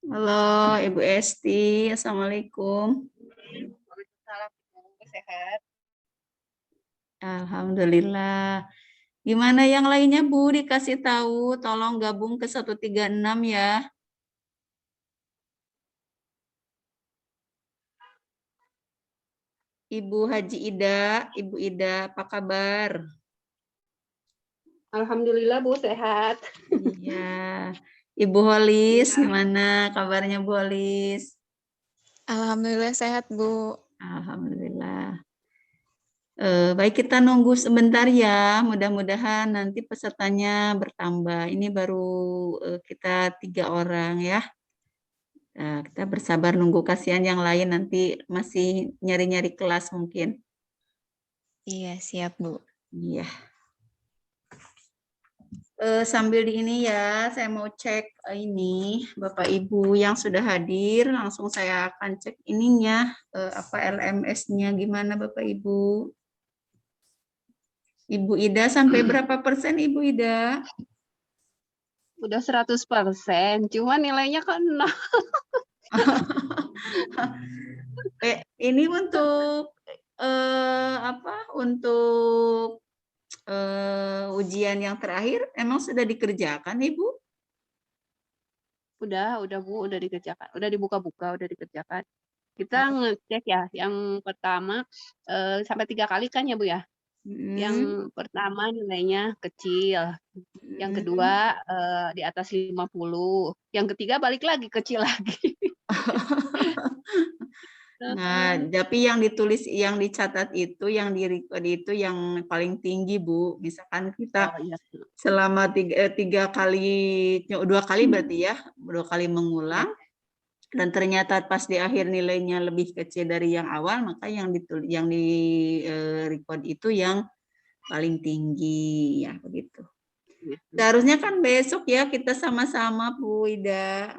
Halo Ibu Esti, Assalamualaikum. Waalaikumsalam, Bu. Sehat. Alhamdulillah. Gimana yang lainnya Bu? Dikasih tahu, tolong gabung ke 136 ya. Ibu Haji Ida, Ibu Ida, apa kabar? Alhamdulillah, Bu. Sehat. Iya. Ibu Holis, gimana kabarnya Bu Holis? Alhamdulillah sehat, Bu. Alhamdulillah. Baik, kita nunggu sebentar ya. Mudah-mudahan nanti pesertanya bertambah. Ini baru kita 3 orang ya. Nah, kita bersabar nunggu, kasihan yang lain nanti masih nyari-nyari kelas mungkin. Iya, siap, Bu. Iya. Sambil di ini ya, saya mau cek ini Bapak Ibu yang sudah hadir, langsung saya akan cek ininya, apa LMS-nya gimana Bapak Ibu. Ibu Ida sampai berapa persen Ibu Ida? Udah 100%, cuma nilainya kan 0. Ini untuk apa? Untuk ujian yang terakhir emang sudah dikerjakan Ibu? Udah, Bu. Udah dikerjakan. Udah dibuka-buka, udah dikerjakan. Kita ngecek ya, yang pertama sampai 3 kali kan ya, Bu ya? Yang pertama nilainya kecil. Yang kedua di atas 50. Yang ketiga balik lagi kecil lagi. Nah, tapi yang ditulis, yang dicatat itu, yang di-record itu yang paling tinggi, Bu. Misalkan kita Oh iya. selama 3 kali, 2 kali berarti ya, 2 kali mengulang, dan ternyata pas di akhir nilainya lebih kecil dari yang awal, maka yang di record itu yang paling tinggi, ya begitu. Seharusnya kan besok ya kita sama-sama Bu Ida.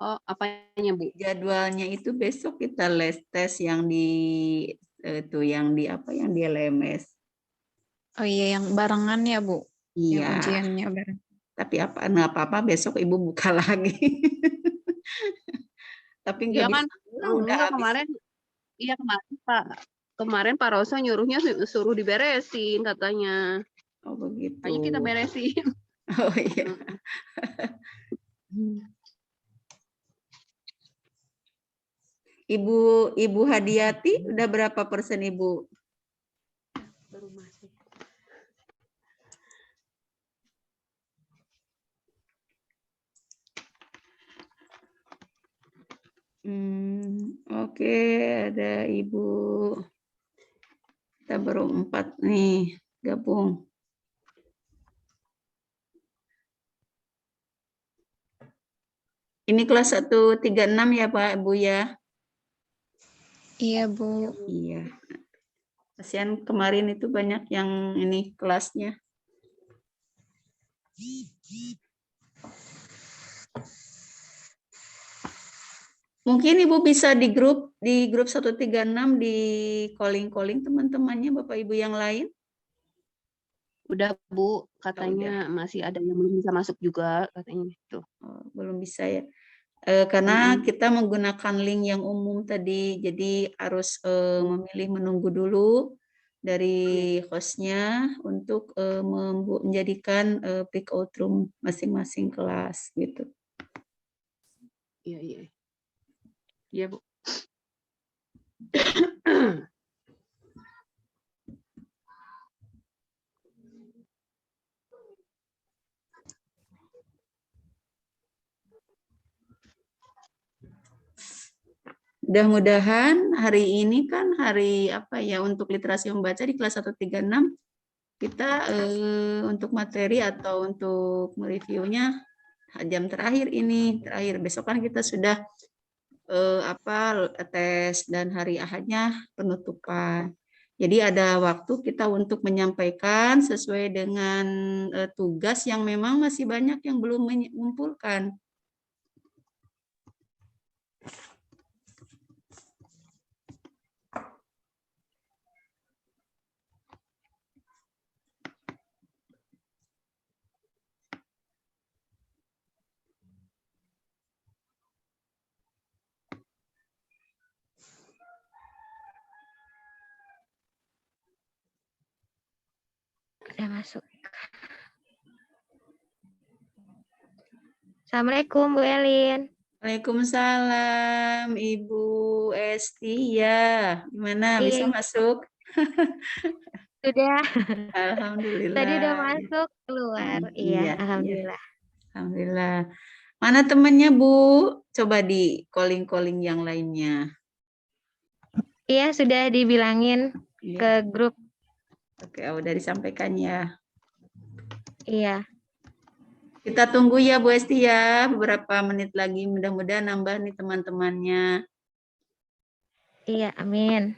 Oh, apanya, Bu? Jadwalnya itu besok kita les tes yang di itu yang di apa yang di LMS. Oh iya, yang barengan ya, Bu? Yang Iya. ujiannya bareng. Tapi nggak apa-apa besok Ibu buka lagi. Tapi nggak Iya kan, bisa pulang udah enggak habis. kemarin, iya kemarin Pak Roso nyuruhnya suruh diberesin katanya. Oh begitu. Makanya kita beresin. Oh iya. Ibu Hadiati udah berapa persen Ibu? Baru masuk. Oke, ada Ibu. Kita baru 4 nih gabung. Ini kelas 136 ya Pak Bu ya? Iya, Bu. Iya. Kasihan kemarin itu banyak yang ini kelasnya. Mungkin Ibu bisa di grup 136 di calling teman-temannya Bapak Ibu yang lain. Udah Bu, udah. katanya masih ada yang belum bisa masuk juga katanya gitu. Oh, belum bisa ya. Karena kita menggunakan link yang umum tadi, jadi harus memilih menunggu dulu dari hostnya untuk menjadikan breakout room masing-masing kelas gitu. Iya. Iya, Bu. Mudah-mudahan hari ini kan hari apa ya untuk literasi membaca di kelas 136 kita untuk materi atau untuk mereviewnya jam terakhir ini terakhir, besok kan kita sudah tes dan hari Ahadnya penutupan. Jadi ada waktu kita untuk menyampaikan sesuai dengan tugas yang memang masih banyak yang belum mengumpulkan. Udah masuk. Assalamualaikum Bu Elin. Waalaikumsalam Ibu Esti ya. Gimana bisa Iya, masuk? sudah. Alhamdulillah. Tadi udah masuk keluar. Iya, Iya, alhamdulillah. Alhamdulillah. Mana temannya Bu? Coba di calling-calling yang lainnya. Iya, sudah dibilangin Iya. ke grup. Oke, udah disampaikan ya. Iya. Kita tunggu ya Bu Esti ya, beberapa menit lagi mudah-mudahan nambah nih teman-temannya. Iya, amin.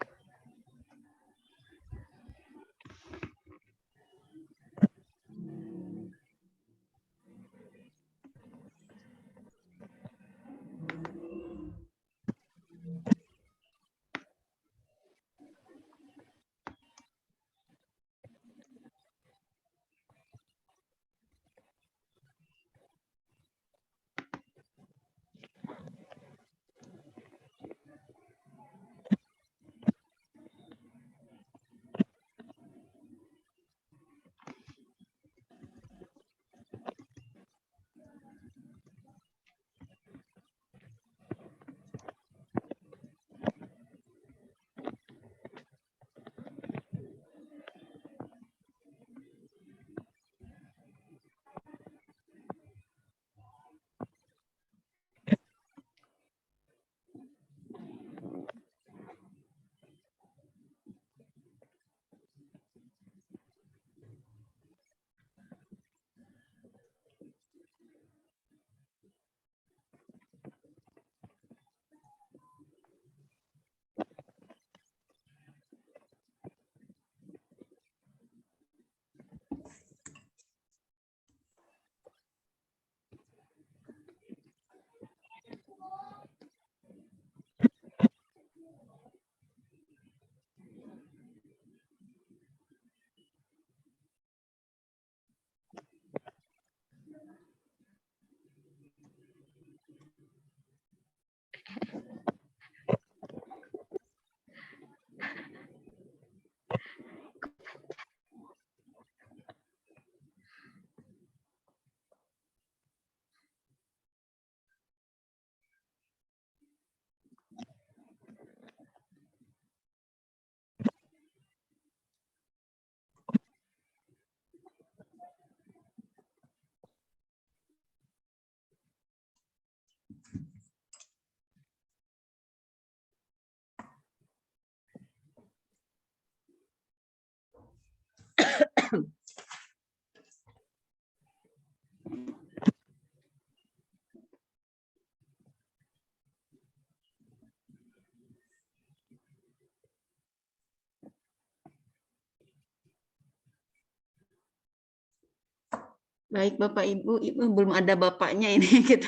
Baik Bapak Ibu, belum ada bapaknya ini kita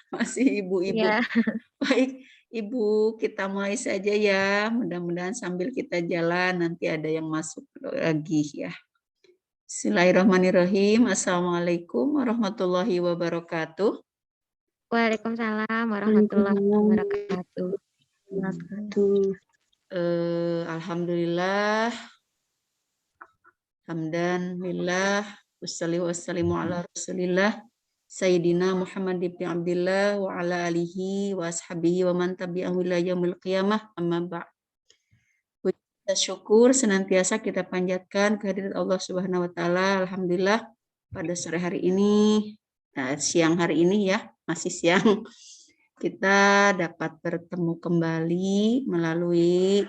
masih ibu-ibu. Iya. Baik Ibu, kita mulai saja ya. Mudah-mudahan sambil kita jalan nanti ada yang masuk lagi ya. Bismillahirrahmanirrahim. Assalamualaikum warahmatullahi wabarakatuh. Waalaikumsalam warahmatullahi wabarakatuh. Alhamdulillah. Hamdan lillah. Wassalamu ala rasulillah. Sayyidina Muhammad ibn Abdillah wa ala alihi wa ashabihi wa man tabi'ahu ila yaumil qiyamah amma ba'd. Puji syukur senantiasa kita panjatkan kehadirat Allah Subhanahu wa taala. Alhamdulillah pada sore hari ini, siang hari ini ya, masih siang, kita dapat bertemu kembali melalui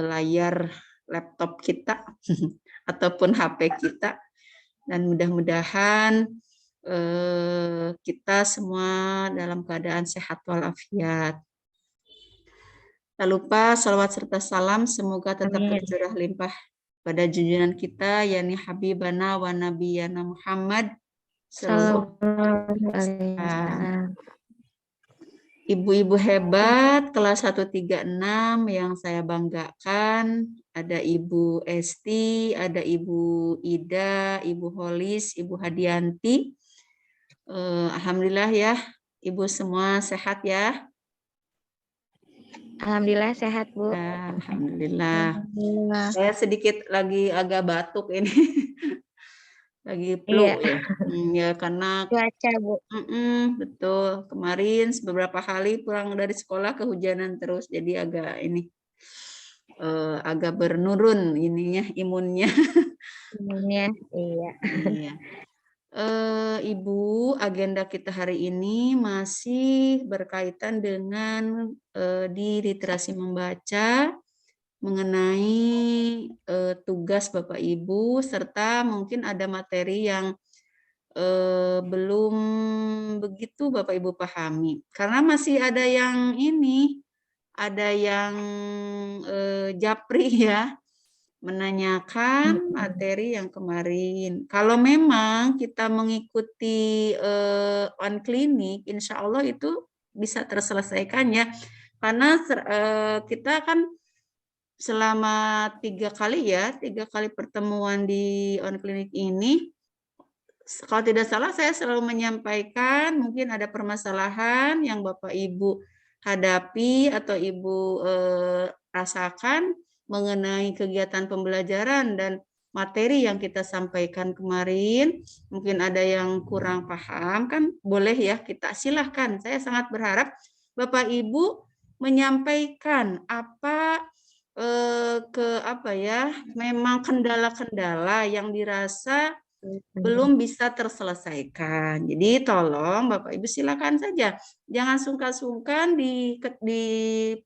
layar laptop kita ataupun HP kita, dan mudah-mudahan kita semua dalam keadaan sehat walafiat. Tak lupa salawat serta salam semoga tetap tercurah limpah pada junjungan kita yakni Habibana wa Nabiyana Muhammad sallallahu alaihi wasallam. Ibu-ibu hebat kelas 136 yang saya banggakan, ada Ibu Esti, ada Ibu Ida, Ibu Holis, Ibu Hadianti. Alhamdulillah ya, Ibu semua sehat ya. Alhamdulillah sehat, Bu. Ya, alhamdulillah. Alhamdulillah. Saya sedikit lagi agak batuk ini. Lagi Iya, flu ya. Ya karena cuaca, Bu. betul. Kemarin beberapa hari pulang dari sekolah kehujanan terus, jadi agak ini agak menurun ininya imunnya. Iya, iya. Iya. Ibu, agenda kita hari ini masih berkaitan dengan di literasi membaca mengenai tugas Bapak Ibu serta mungkin ada materi yang belum begitu Bapak Ibu pahami. Karena masih ada yang ini, ada yang japri ya, menanyakan materi yang kemarin. Kalau memang kita mengikuti on klinik, insya Allah itu bisa terselesaikan ya. Karena kita kan selama 3 kali ya, 3 kali pertemuan di on klinik ini, kalau tidak salah saya selalu menyampaikan mungkin ada permasalahan yang Bapak Ibu hadapi atau Ibu rasakan mengenai kegiatan pembelajaran dan materi yang kita sampaikan kemarin, mungkin ada yang kurang paham kan boleh ya kita silahkan. Saya sangat berharap Bapak Ibu menyampaikan apa memang kendala-kendala yang dirasa belum bisa terselesaikan. Jadi tolong Bapak Ibu silakan saja. Jangan sungkan-sungkan di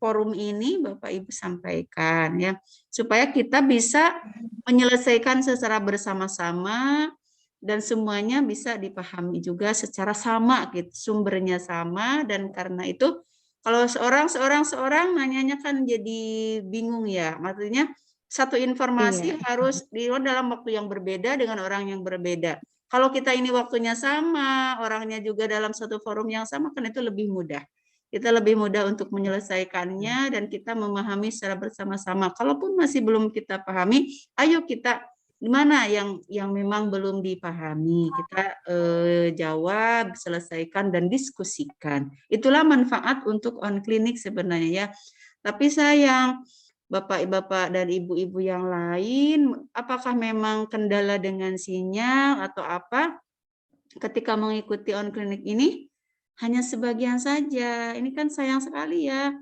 forum ini Bapak Ibu sampaikan ya. Supaya kita bisa menyelesaikan secara bersama-sama dan semuanya bisa dipahami juga secara sama gitu. Sumbernya sama dan karena itu kalau seorang nanyanya kan jadi bingung ya. Maksudnya satu informasi harus dalam waktu yang berbeda dengan orang yang berbeda. Kalau kita ini waktunya sama, orangnya juga dalam satu forum yang sama, kan itu lebih mudah. Kita lebih mudah untuk menyelesaikannya dan kita memahami secara bersama-sama. Kalaupun masih belum kita pahami, ayo kita di mana yang memang belum dipahami, kita jawab, selesaikan dan diskusikan. Itulah manfaat untuk on klinik sebenarnya ya. Tapi sayang Bapak-bapak dan ibu-ibu yang lain, apakah memang kendala dengan sinyal atau apa ketika mengikuti on klinik ini? Hanya sebagian saja. Ini kan sayang sekali ya.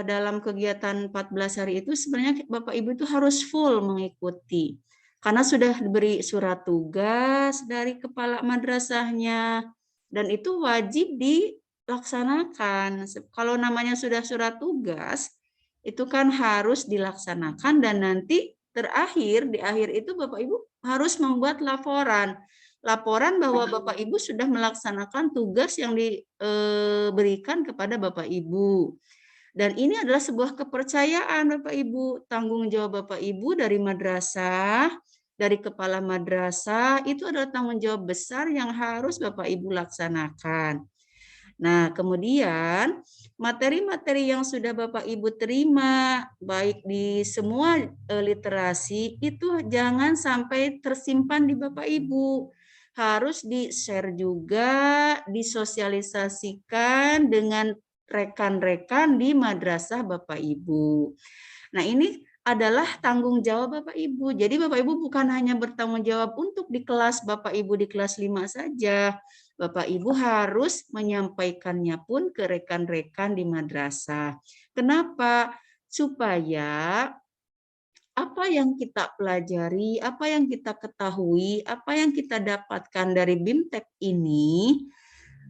Dalam kegiatan 14 hari itu sebenarnya Bapak Ibu itu harus full mengikuti. Karena sudah diberi surat tugas dari kepala madrasahnya. Dan itu wajib dilaksanakan. Kalau namanya sudah surat tugas, itu kan harus dilaksanakan dan nanti di akhir itu Bapak Ibu harus membuat laporan bahwa Bapak Ibu sudah melaksanakan tugas yang diberikan kepada Bapak Ibu. Dan ini adalah sebuah kepercayaan Bapak Ibu, tanggung jawab Bapak Ibu dari madrasah, dari kepala madrasah, itu adalah tanggung jawab besar yang harus Bapak Ibu laksanakan. Nah, kemudian materi-materi yang sudah Bapak Ibu terima, baik di semua literasi, itu jangan sampai tersimpan di Bapak Ibu. Harus di-share juga, disosialisasikan dengan rekan-rekan di madrasah Bapak Ibu. Nah, ini adalah tanggung jawab Bapak Ibu. Jadi Bapak Ibu bukan hanya bertanggung jawab untuk di kelas Bapak Ibu di kelas 5 saja. Bapak Ibu harus menyampaikannya pun ke rekan-rekan di madrasah. Kenapa? Supaya apa yang kita pelajari, apa yang kita ketahui, apa yang kita dapatkan dari BIMTEK ini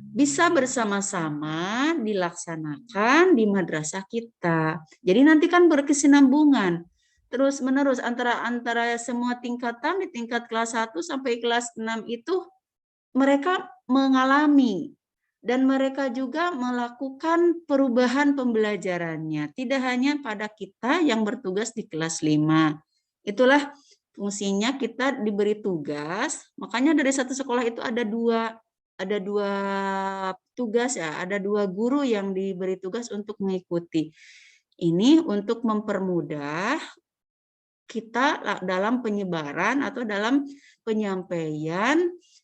bisa bersama-sama dilaksanakan di madrasah kita. Jadi nanti kan berkesinambungan terus menerus antara semua tingkatan di tingkat kelas 1 sampai kelas 6 itu mereka mengalami dan mereka juga melakukan perubahan pembelajarannya. Tidak hanya pada kita yang bertugas di kelas 5. Itulah fungsinya kita diberi tugas. Makanya dari satu sekolah itu ada dua tugas ya, ada 2 guru yang diberi tugas untuk mengikuti. Ini untuk mempermudah kita dalam penyebaran atau dalam penyampaian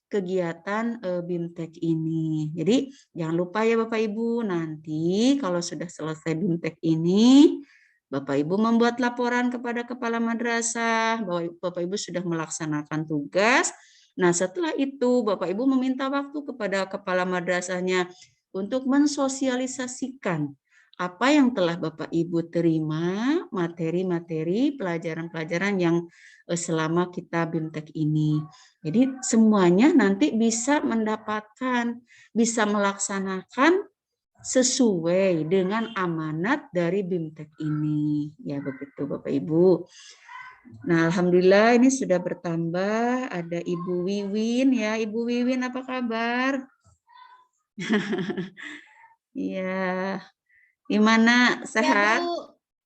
kegiatan BIMTEK ini. Jadi jangan lupa ya Bapak Ibu, nanti kalau sudah selesai BIMTEK ini, Bapak Ibu membuat laporan kepada kepala madrasah bahwa Bapak Ibu sudah melaksanakan tugas. Nah, setelah itu Bapak Ibu meminta waktu kepada kepala madrasahnya untuk mensosialisasikan apa yang telah Bapak Ibu terima, materi-materi, pelajaran-pelajaran yang selama kita BIMTEK ini. Jadi semuanya nanti bisa mendapatkan, bisa melaksanakan sesuai dengan amanat dari BIMTEK ini. Ya begitu Bapak Ibu. Nah, alhamdulillah ini sudah bertambah. Ada Ibu Wiwin ya. Ibu Wiwin apa kabar? Iya. Gimana, sehat?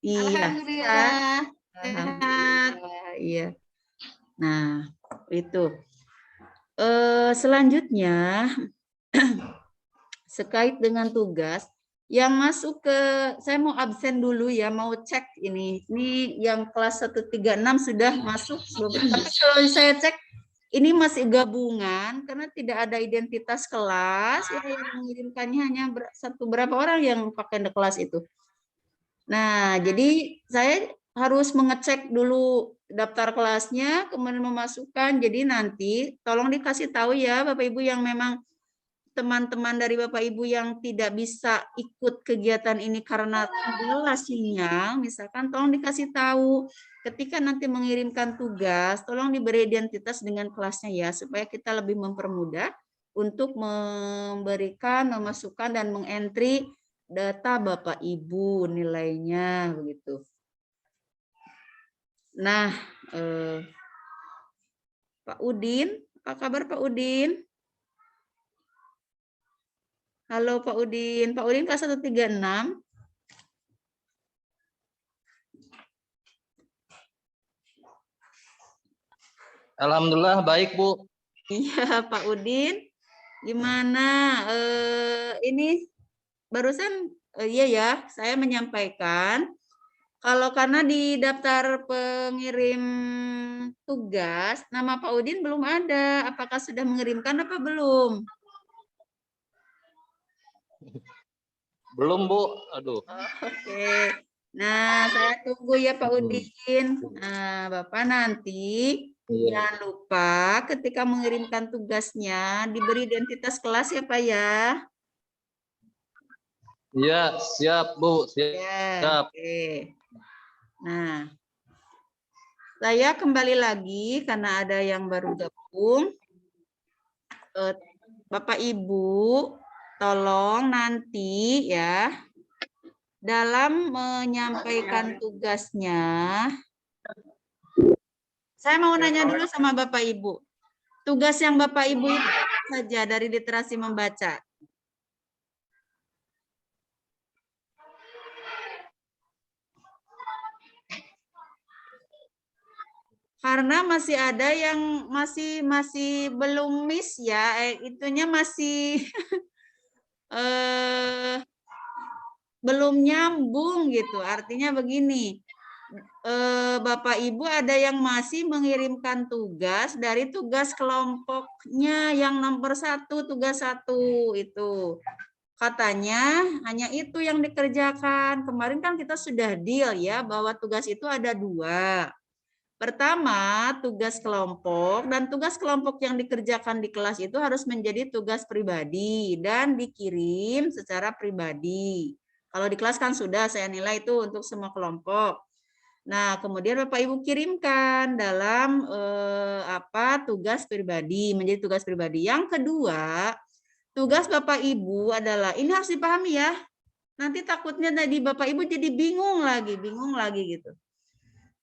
Iya. Alhamdulillah. Alhamdulillah. Iya. Nah, itu. Selanjutnya sekait dengan tugas yang masuk ke, saya mau absen dulu ya, mau cek ini yang kelas 136 sudah masuk belum? Tapi kalau saya cek ini masih gabungan karena tidak ada identitas kelas ya, yang mengirimkannya hanya berapa orang yang pakai kelas itu. Nah, jadi saya harus mengecek dulu daftar kelasnya, kemudian memasukkan. Jadi nanti tolong dikasih tahu ya Bapak Ibu yang memang teman-teman dari Bapak Ibu yang tidak bisa ikut kegiatan ini karena kendala sinyal, misalkan tolong dikasih tahu ketika nanti mengirimkan tugas, tolong diberi identitas dengan kelasnya ya, supaya kita lebih mempermudah untuk memberikan, memasukkan dan mengentry data Bapak Ibu nilainya begitu. Nah, Pak Udin, apa kabar Pak Udin? Halo Pak Udin kelas 136. Alhamdulillah baik Bu. Iya Pak Udin, gimana? Ini barusan iya ya, saya menyampaikan kalau karena di daftar pengirim tugas nama Pak Udin belum ada. Apakah sudah mengirimkan apa belum? Belum Bu, aduh. Oke. Nah, saya tunggu ya Pak Udin. Nah, Bapak nanti jangan lupa ketika mengirimkan tugasnya diberi identitas kelas ya Pak ya. Iya, siap Bu, siap. Ya, oke. Nah, saya kembali lagi karena ada yang baru gabung. Bapak Ibu, tolong nanti ya dalam menyampaikan tugasnya. Saya mau nanya dulu sama Bapak Ibu. Tugas yang Bapak Ibu itu apa saja dari literasi membaca? Karena masih ada yang masih belum miss ya, itunya masih belum nyambung gitu. Artinya begini, Bapak Ibu ada yang masih mengirimkan tugas dari tugas kelompoknya yang nomor 1, tugas 1 itu. Katanya hanya itu yang dikerjakan. Kemarin kan kita sudah deal ya bahwa tugas itu ada 2. Pertama, tugas kelompok, dan tugas kelompok yang dikerjakan di kelas itu harus menjadi tugas pribadi dan dikirim secara pribadi. Kalau di kelas kan sudah saya nilai itu untuk semua kelompok. Nah, kemudian Bapak Ibu kirimkan dalam tugas pribadi, menjadi tugas pribadi. Yang kedua, tugas Bapak Ibu adalah, ini harus dipahami ya, nanti takutnya tadi Bapak Ibu jadi bingung lagi gitu.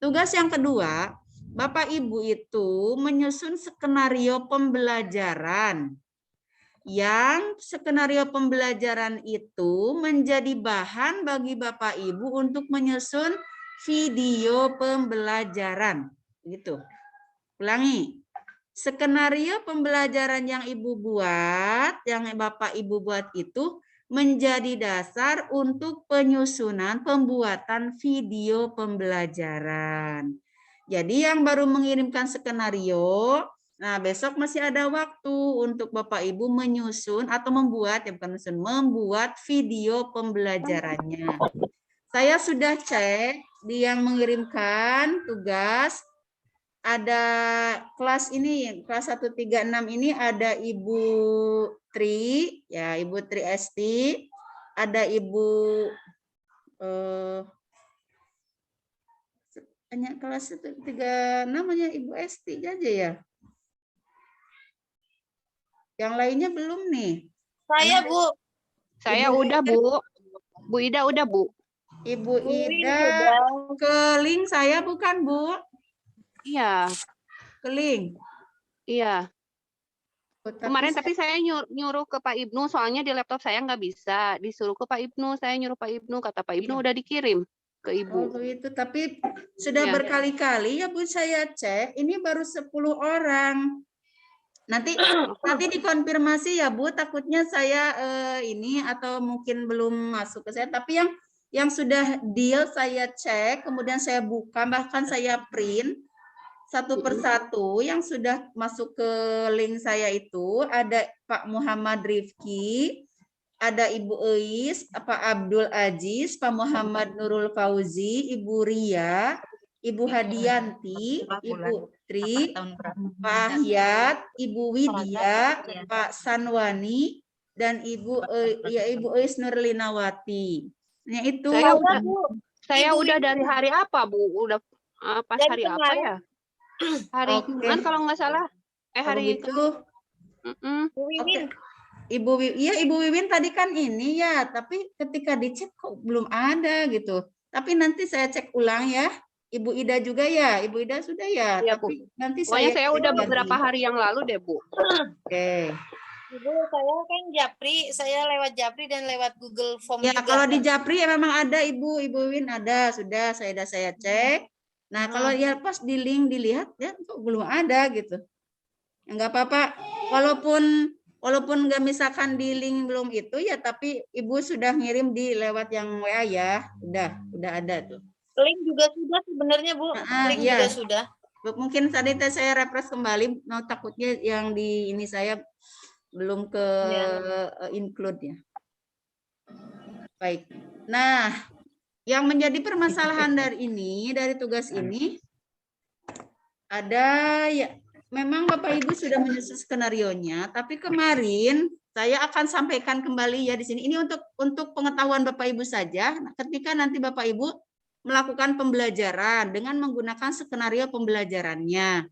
Tugas yang kedua, Bapak Ibu itu menyusun skenario pembelajaran. Yang skenario pembelajaran itu menjadi bahan bagi Bapak Ibu untuk menyusun video pembelajaran. Gitu. Ulangi. Skenario pembelajaran yang Ibu buat, yang Bapak Ibu buat itu menjadi dasar untuk penyusunan pembuatan video pembelajaran. Jadi yang baru mengirimkan skenario, Nah, besok masih ada waktu untuk Bapak Ibu menyusun atau membuat, ya bukan menyusun, membuat video pembelajarannya. Saya sudah cek di yang mengirimkan tugas, ada kelas ini, kelas 136 ini ada Ibu Tri, ya Ibu Tri Esti, ada Ibu hanya kelas 136 namanya Ibu Esti aja ya. Yang lainnya belum nih. Saya, Bu. Saya Ibu udah, Bu. Bu Ida udah, Bu. Ibu Ida ke link saya bukan, Bu? Iya, Ke link. iya. Oh, Kemarin tapi saya nyuruh ke Pak Ibnu, soalnya di laptop saya nggak bisa. Disuruh ke Pak Ibnu, saya nyuruh Pak Ibnu, kata Pak Ibnu udah dikirim ke Oh, Ibu. itu tapi sudah Iya. berkali-kali ya Bu saya cek, ini baru 10 orang. Nanti dikonfirmasi ya Bu, takutnya saya ini atau mungkin belum masuk ke saya, tapi yang sudah deal saya cek, kemudian saya buka, bahkan saya print satu persatu yang sudah masuk ke link saya itu ada Pak Muhammad Rifki, ada Ibu Eis, Pak Abdul Aziz, Pak Muhammad Nurul Fauzi, Ibu Ria, Ibu Hadianti, Ibu Tri, Pak Ahyat, Ibu Widya, Pak Sanwani, dan Ibu Eis Nurlinawati. Nah, itu. Saya udah dari hari apa, Bu? Udah pas hari apa ya? Hari Jumat kalau nggak salah. Hari itu. Ibu Wiwin tadi kan ini ya, tapi ketika dicek kok belum ada gitu. Tapi nanti saya cek ulang ya. Ibu Ida juga ya, Ibu Ida sudah ya. Iya, tapi Bu. nanti saya udah beberapa hari yang lalu deh, Bu. Oke. Ibu, saya kan Japri, saya lewat Japri dan lewat Google Form ya, juga. kalau di Japri ya memang ada Ibu Win ada, sudah saya cek. Nah, kalau ya pas di link dilihat ya kok belum ada gitu. Enggak apa-apa. Walaupun nggak misalkan di link belum itu ya, tapi Ibu sudah ngirim di lewat yang WA ya. Udah ada tuh. Link juga sudah sebenarnya, Bu. Link ya. juga sudah. Mungkin tadi saya refresh kembali, takutnya yang di ini saya belum ke include ya. Baik. Nah, yang menjadi permasalahan dari tugas ini ada ya, memang Bapak Ibu sudah menyusun skenarionya, tapi kemarin saya akan sampaikan kembali ya di sini. Ini untuk pengetahuan Bapak Ibu saja. Ketika nanti Bapak Ibu melakukan pembelajaran dengan menggunakan skenario pembelajarannya.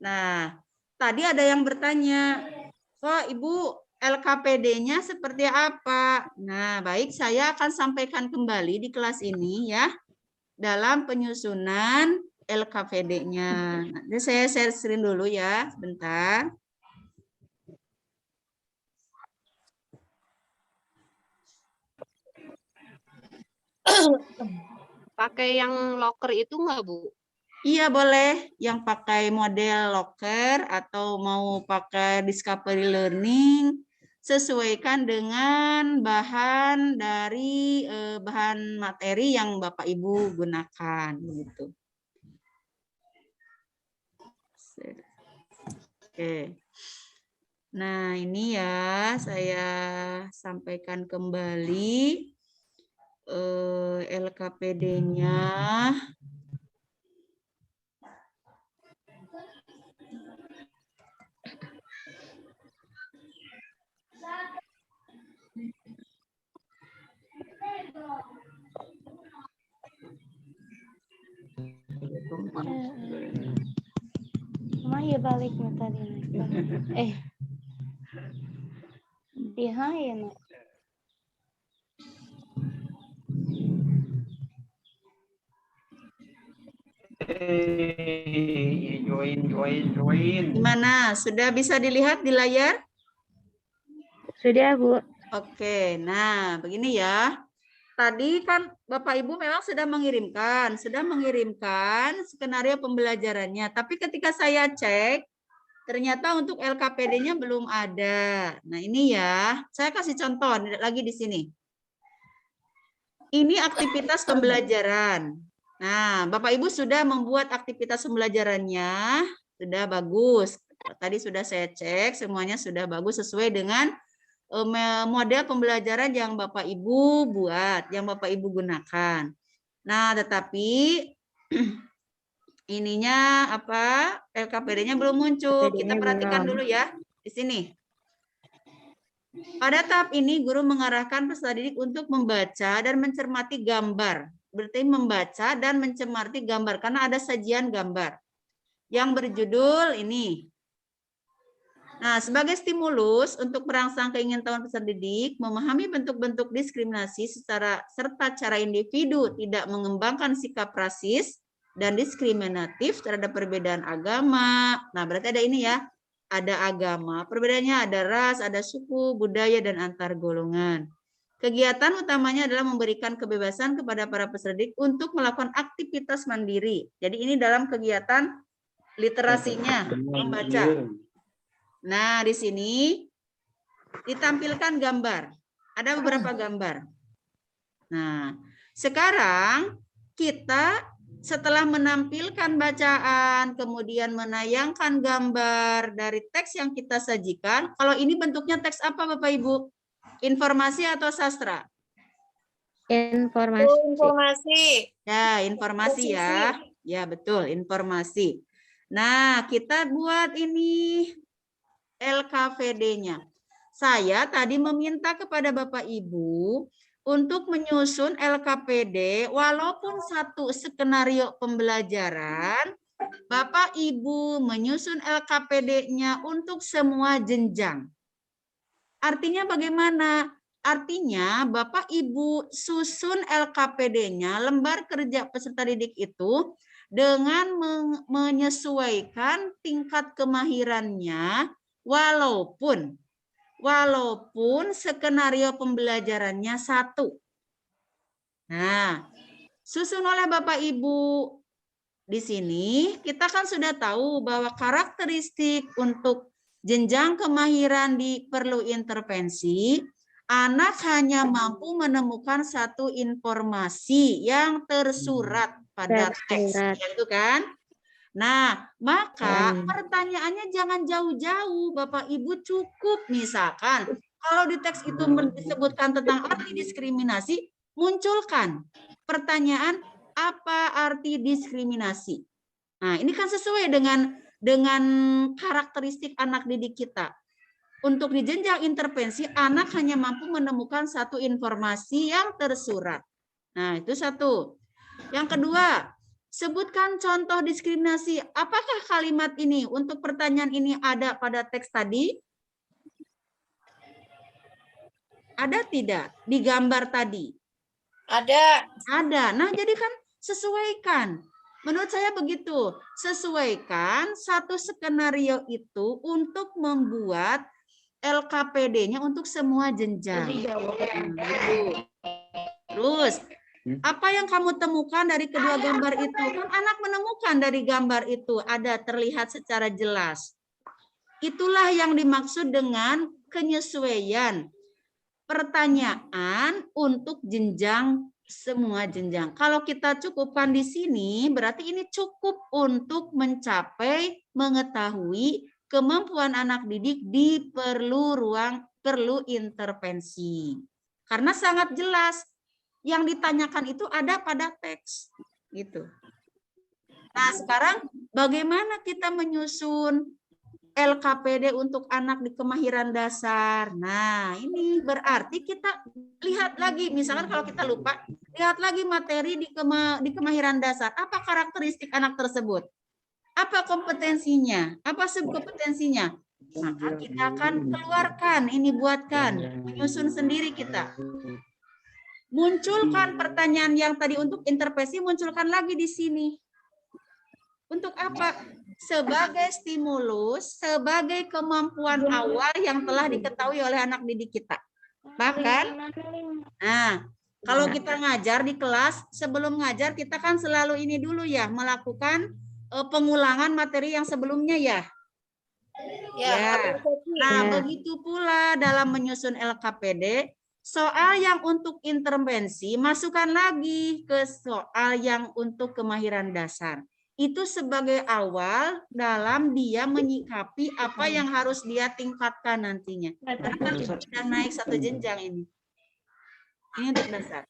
Nah, tadi ada yang bertanya, "Kok Ibu LKPD-nya seperti apa?" Nah, baik, saya akan sampaikan kembali di kelas ini ya, dalam penyusunan LKPD-nya. Nanti saya share screen dulu ya, sebentar. Pakai yang locker itu nggak, Bu? Iya, boleh. Yang pakai model locker atau mau pakai discovery learning, sesuaikan dengan bahan dari bahan materi yang Bapak Ibu gunakan begitu. Oke. Nah, ini ya saya sampaikan kembali LKPD-nya. Ya baliknya tadi. Iya ya, Mak. Join. Gimana? Sudah bisa dilihat di layar? Sudah, Bu. Oke, nah begini ya. Tadi kan Bapak Ibu memang sudah mengirimkan skenario pembelajarannya. Tapi ketika saya cek, ternyata untuk LKPD-nya belum ada. Nah ini ya, saya kasih contoh lagi di sini. Ini aktivitas pembelajaran. Nah, Bapak Ibu sudah membuat aktivitas pembelajarannya, sudah bagus. Tadi sudah saya cek, semuanya sudah bagus sesuai dengan model pembelajaran yang Bapak Ibu buat, yang Bapak Ibu gunakan. Nah, tetapi ininya apa? LKPD-nya belum muncul. Kita perhatikan dulu ya di sini. Pada tahap ini, guru mengarahkan peserta didik untuk membaca dan mencermati gambar. Berarti membaca dan mencermati gambar, karena ada sajian gambar. Yang berjudul ini. Nah, sebagai stimulus untuk merangsang keingintahuan peserta didik, memahami bentuk-bentuk diskriminasi serta cara individu tidak mengembangkan sikap rasis dan diskriminatif terhadap perbedaan agama. Nah, berarti ada ini ya. Ada agama, perbedaannya ada ras, ada suku, budaya, dan antar golongan. Kegiatan utamanya adalah memberikan kebebasan kepada para peserta didik untuk melakukan aktivitas mandiri. Jadi ini dalam kegiatan literasinya, membaca. Nah, di sini ditampilkan gambar. Ada beberapa gambar. Nah, sekarang kita setelah menampilkan bacaan, kemudian menayangkan gambar dari teks yang kita sajikan, kalau ini bentuknya teks apa Bapak Ibu? Informasi atau sastra? Informasi. Informasi. Ya, informasi ya. Ya, betul, informasi. Nah, kita buat ini LKVD-nya. Saya tadi meminta kepada Bapak Ibu untuk menyusun LKPD, walaupun satu skenario pembelajaran, Bapak Ibu menyusun LKPD-nya untuk semua jenjang. Artinya bagaimana? Artinya Bapak Ibu susun LKPD-nya, lembar kerja peserta didik itu, dengan menyesuaikan tingkat kemahirannya, walaupun skenario pembelajarannya satu. Nah, susun oleh Bapak Ibu di sini, kita kan sudah tahu bahwa karakteristik untuk jenjang kemahiran perlu intervensi, anak hanya mampu menemukan satu informasi yang tersurat pada teks, itu kan? Nah, maka pertanyaannya jangan jauh-jauh, Bapak Ibu, cukup misalkan kalau di teks itu disebutkan tentang arti diskriminasi, munculkan pertanyaan apa arti diskriminasi. Nah, ini kan sesuai dengan karakteristik anak didik kita. Untuk di jenjang intervensi, anak hanya mampu menemukan satu informasi yang tersurat. Nah, itu satu. Yang kedua, sebutkan contoh diskriminasi. Apakah kalimat ini untuk pertanyaan ini ada pada teks tadi? Ada tidak di gambar tadi? Ada. Ada. Nah, jadi kan sesuaikan. Menurut saya begitu. Sesuaikan satu skenario itu untuk membuat LKPD-nya untuk semua jenjang. Terus, apa yang kamu temukan dari kedua gambar itu? Kan anak menemukan dari gambar itu ada terlihat secara jelas. Itulah yang dimaksud dengan penyesuaian pertanyaan untuk jenjang, semua jenjang. Kalau kita cukupkan di sini, berarti ini cukup untuk mencapai mengetahui kemampuan anak didik perlu intervensi. Karena sangat jelas yang ditanyakan itu ada pada teks, gitu. Nah, sekarang bagaimana kita menyusun LKPD untuk anak di kemahiran dasar? Nah, ini berarti kita lihat lagi, misalkan kalau kita lupa, lihat lagi materi di kemahiran dasar. Apa karakteristik anak tersebut? Apa kompetensinya? Apa subkompetensinya? Maka kita akan keluarkan, ini buatkan, menyusun sendiri kita. Munculkan pertanyaan yang tadi untuk intervensi, munculkan lagi di sini. Untuk apa? Sebagai stimulus, sebagai kemampuan awal yang telah diketahui oleh anak didik kita. Bahkan, nah, kalau kita ngajar di kelas, sebelum ngajar kita kan selalu ini dulu ya, melakukan pengulangan materi yang sebelumnya ya. Ya. Nah, begitu pula dalam menyusun LKPD, soal yang untuk intervensi, masukkan lagi ke soal yang untuk kemahiran dasar. itu sebagai awal dalam dia menyikapi apa yang harus dia tingkatkan nantinya. Karena kita sudah naik satu jenjang ini. Ini untuk dasar.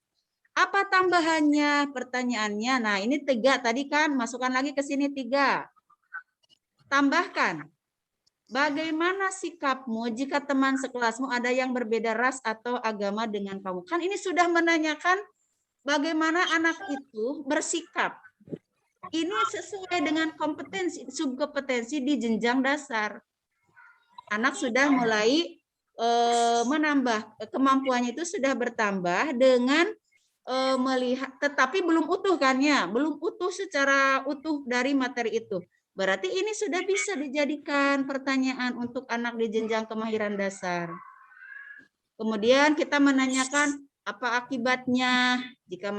Apa tambahannya pertanyaannya? Nah, ini 3 tadi kan, masukkan lagi ke sini 3. Tambahkan. Bagaimana sikapmu jika teman sekelasmu ada yang berbeda ras atau agama dengan kamu? Kan ini sudah menanyakan bagaimana anak itu bersikap. Ini sesuai dengan kompetensi, subkompetensi di jenjang dasar. Anak sudah mulai menambah, kemampuannya itu sudah bertambah dengan melihat, tetapi belum utuh kan ya, belum utuh secara utuh dari materi itu. Berarti ini sudah bisa dijadikan pertanyaan untuk anak di jenjang kemahiran dasar. Kemudian kita menanyakan apa akibatnya jika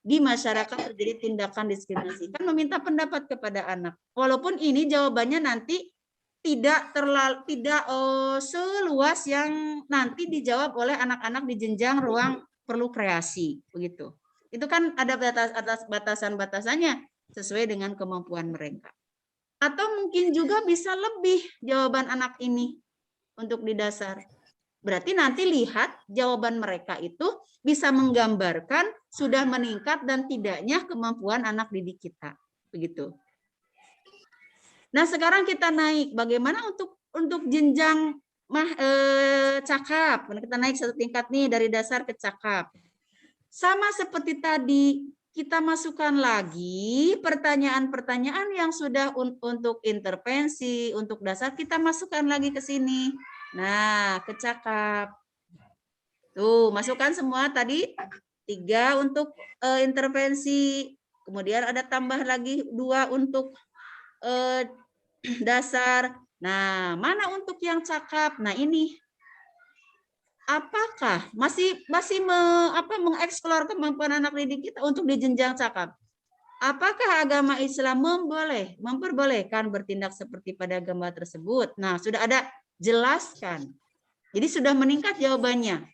di masyarakat terjadi tindakan diskriminasi. Kan meminta pendapat kepada anak. Walaupun ini jawabannya nanti tidak seluas yang nanti dijawab oleh anak-anak di jenjang ruang perlu kreasi, begitu. Itu kan ada batasan-batasannya sesuai dengan kemampuan mereka. Atau mungkin juga bisa lebih jawaban anak ini untuk di dasar. Berarti nanti lihat jawaban mereka itu bisa menggambarkan sudah meningkat dan tidaknya kemampuan anak didik kita, begitu. Nah, sekarang kita naik. Bagaimana untuk jenjang cakap? Kita naik satu tingkat nih dari dasar ke cakap. Sama seperti tadi, kita masukkan lagi pertanyaan-pertanyaan yang sudah untuk intervensi, untuk dasar, kita masukkan lagi ke sini. Nah, ke cakap. Tuh, masukkan semua tadi 3 untuk intervensi. Kemudian ada tambah lagi 2 untuk dasar. Nah, mana untuk yang cakap? Nah, ini. Apakah masih mengeksplor kemampuan anak didik kita untuk di jenjang cakap? Apakah agama Islam memperbolehkan bertindak seperti pada agama tersebut? Nah, sudah ada jelaskan. Jadi sudah meningkat jawabannya.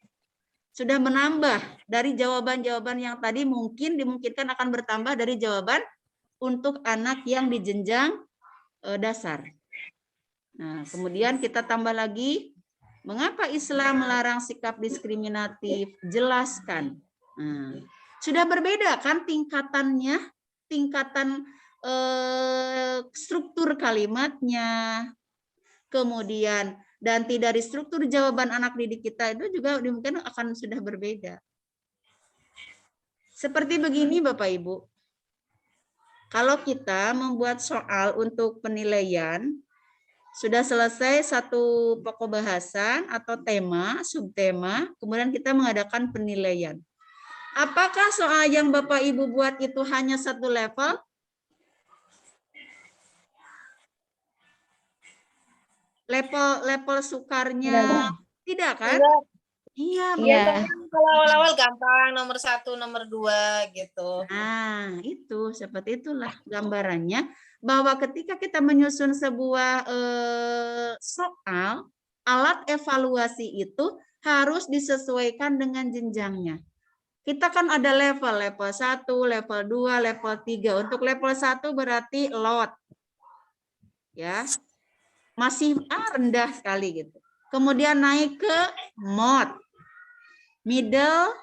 Sudah menambah dari jawaban-jawaban yang tadi dimungkinkan akan bertambah dari jawaban untuk anak yang di jenjang dasar. Nah, kemudian kita tambah lagi, mengapa Islam melarang sikap diskriminatif? Jelaskan. Nah, sudah berbeda kan tingkatannya, tingkatan struktur kalimatnya, kemudian dari struktur jawaban anak didik kita itu juga mungkin akan sudah berbeda. Seperti begini Bapak Ibu, kalau kita membuat soal untuk penilaian, sudah selesai satu pokok bahasan atau tema, subtema, kemudian kita mengadakan penilaian. Apakah soal yang Bapak Ibu buat itu hanya satu level? Level sukarnya tidak kan? Iya. Kalau awal-awal gampang, nomor 1, nomor 2 gitu. Nah, itu seperti itulah gambarannya. Bahwa ketika kita menyusun sebuah soal, alat evaluasi itu harus disesuaikan dengan jenjangnya. Kita kan ada level 1, level 2, level 3. Untuk level 1 berarti lot. Ya. Masih rendah sekali gitu. Kemudian naik ke mod. Middle.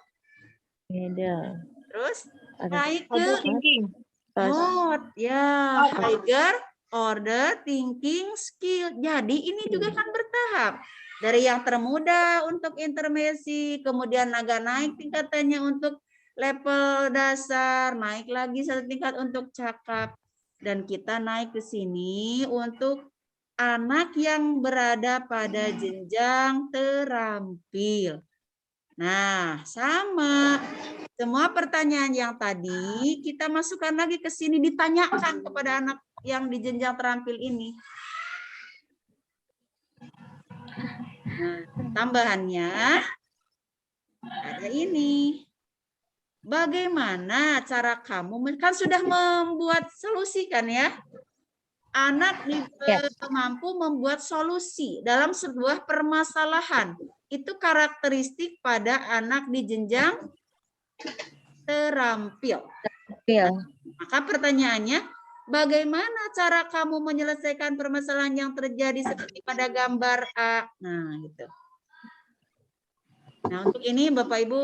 Terus naik ke mode, ya, higher order thinking skill. Jadi ini juga kan bertahap. Dari yang termudah untuk intermezzi, kemudian agak naik tingkatannya untuk level dasar, naik lagi satu tingkat untuk cakap. Dan kita naik ke sini untuk anak yang berada pada jenjang terampil. Nah, sama. Semua pertanyaan yang tadi kita masukkan lagi ke sini, ditanyakan kepada anak yang di jenjang terampil ini. Nah, tambahannya ada ini. Bagaimana cara kamu, kan sudah membuat solusi kan ya? Anak mampu membuat solusi dalam sebuah permasalahan. Itu karakteristik pada anak di jenjang terampil. Maka pertanyaannya, bagaimana cara kamu menyelesaikan permasalahan yang terjadi seperti pada gambar A? Nah, gitu. Nah, untuk ini Bapak Ibu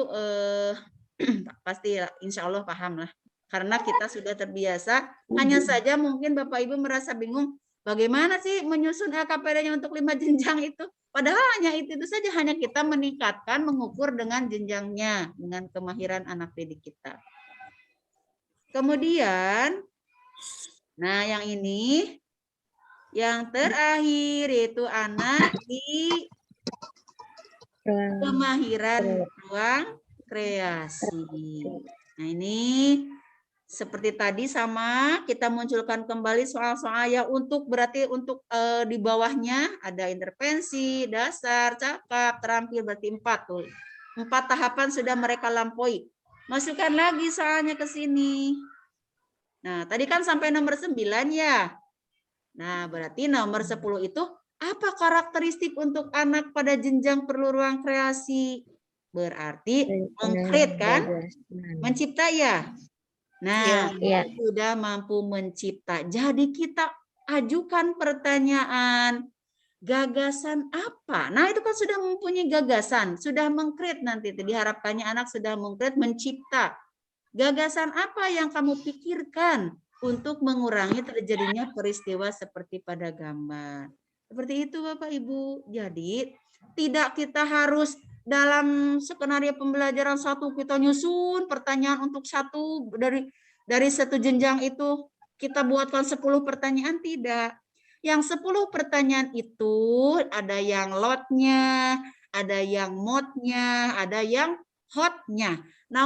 pasti insya Allah paham lah. Karena kita sudah terbiasa, hanya saja mungkin Bapak Ibu merasa bingung, bagaimana sih menyusun LKPD-nya untuk 5 jenjang itu? Padahal hanya itu saja, hanya kita meningkatkan, mengukur dengan jenjangnya, dengan kemahiran anak didik kita. Kemudian, nah yang ini, yang terakhir yaitu anak di kemahiran ruang kreasi. Nah ini seperti tadi sama kita munculkan kembali soal-soal ya berarti untuk di bawahnya ada intervensi, dasar, cakap, terampil berarti 4 tuh. 4 tahapan sudah mereka lampaui. Masukkan lagi soalnya ke sini. Nah, tadi kan sampai nomor 9 ya. Nah, berarti nomor 10 itu apa karakteristik untuk anak pada jenjang perlu ruang kreasi? Berarti konkret kan? Mencipta ya? Nah, sudah mampu mencipta. Jadi kita ajukan pertanyaan, gagasan apa? Nah, itu kan sudah mempunyai gagasan, sudah mengkreat nanti. Diharapkannya anak sudah mengkreat, mencipta. Gagasan apa yang kamu pikirkan untuk mengurangi terjadinya peristiwa seperti pada gambar? Seperti itu Bapak Ibu. Jadi tidak kita harus dalam skenario pembelajaran satu kita nyusun pertanyaan untuk satu dari satu jenjang itu kita buatkan 10 pertanyaan, tidak. Yang 10 pertanyaan itu ada yang lotnya, ada yang modnya, ada yang hotnya. Nah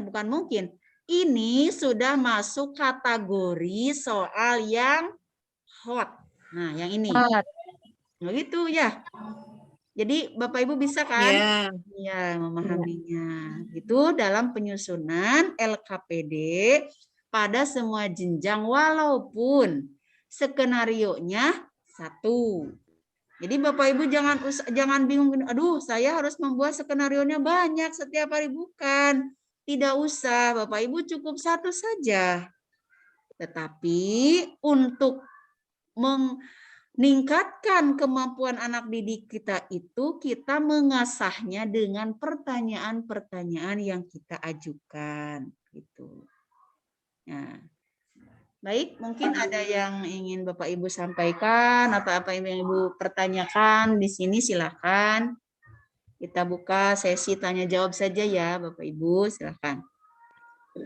bukan mungkin, ini sudah masuk kategori soal yang hot. Nah yang ini. Nah gitu ya. Jadi Bapak Ibu bisa kan? Ya, memahaminya. Itu dalam penyusunan LKPD pada semua jenjang walaupun skenarionya 1. Jadi Bapak Ibu jangan bingung, aduh saya harus membuat skenarionya banyak setiap hari, bukan. Tidak usah, Bapak Ibu cukup 1 saja. Tetapi untuk meningkatkan kemampuan anak didik kita itu, kita mengasahnya dengan pertanyaan-pertanyaan yang kita ajukan. Gitu. Nah, baik, mungkin ada yang ingin Bapak Ibu sampaikan atau apa yang Ibu pertanyakan di sini, silakan. Kita buka sesi tanya jawab saja ya, Bapak Ibu, silakan.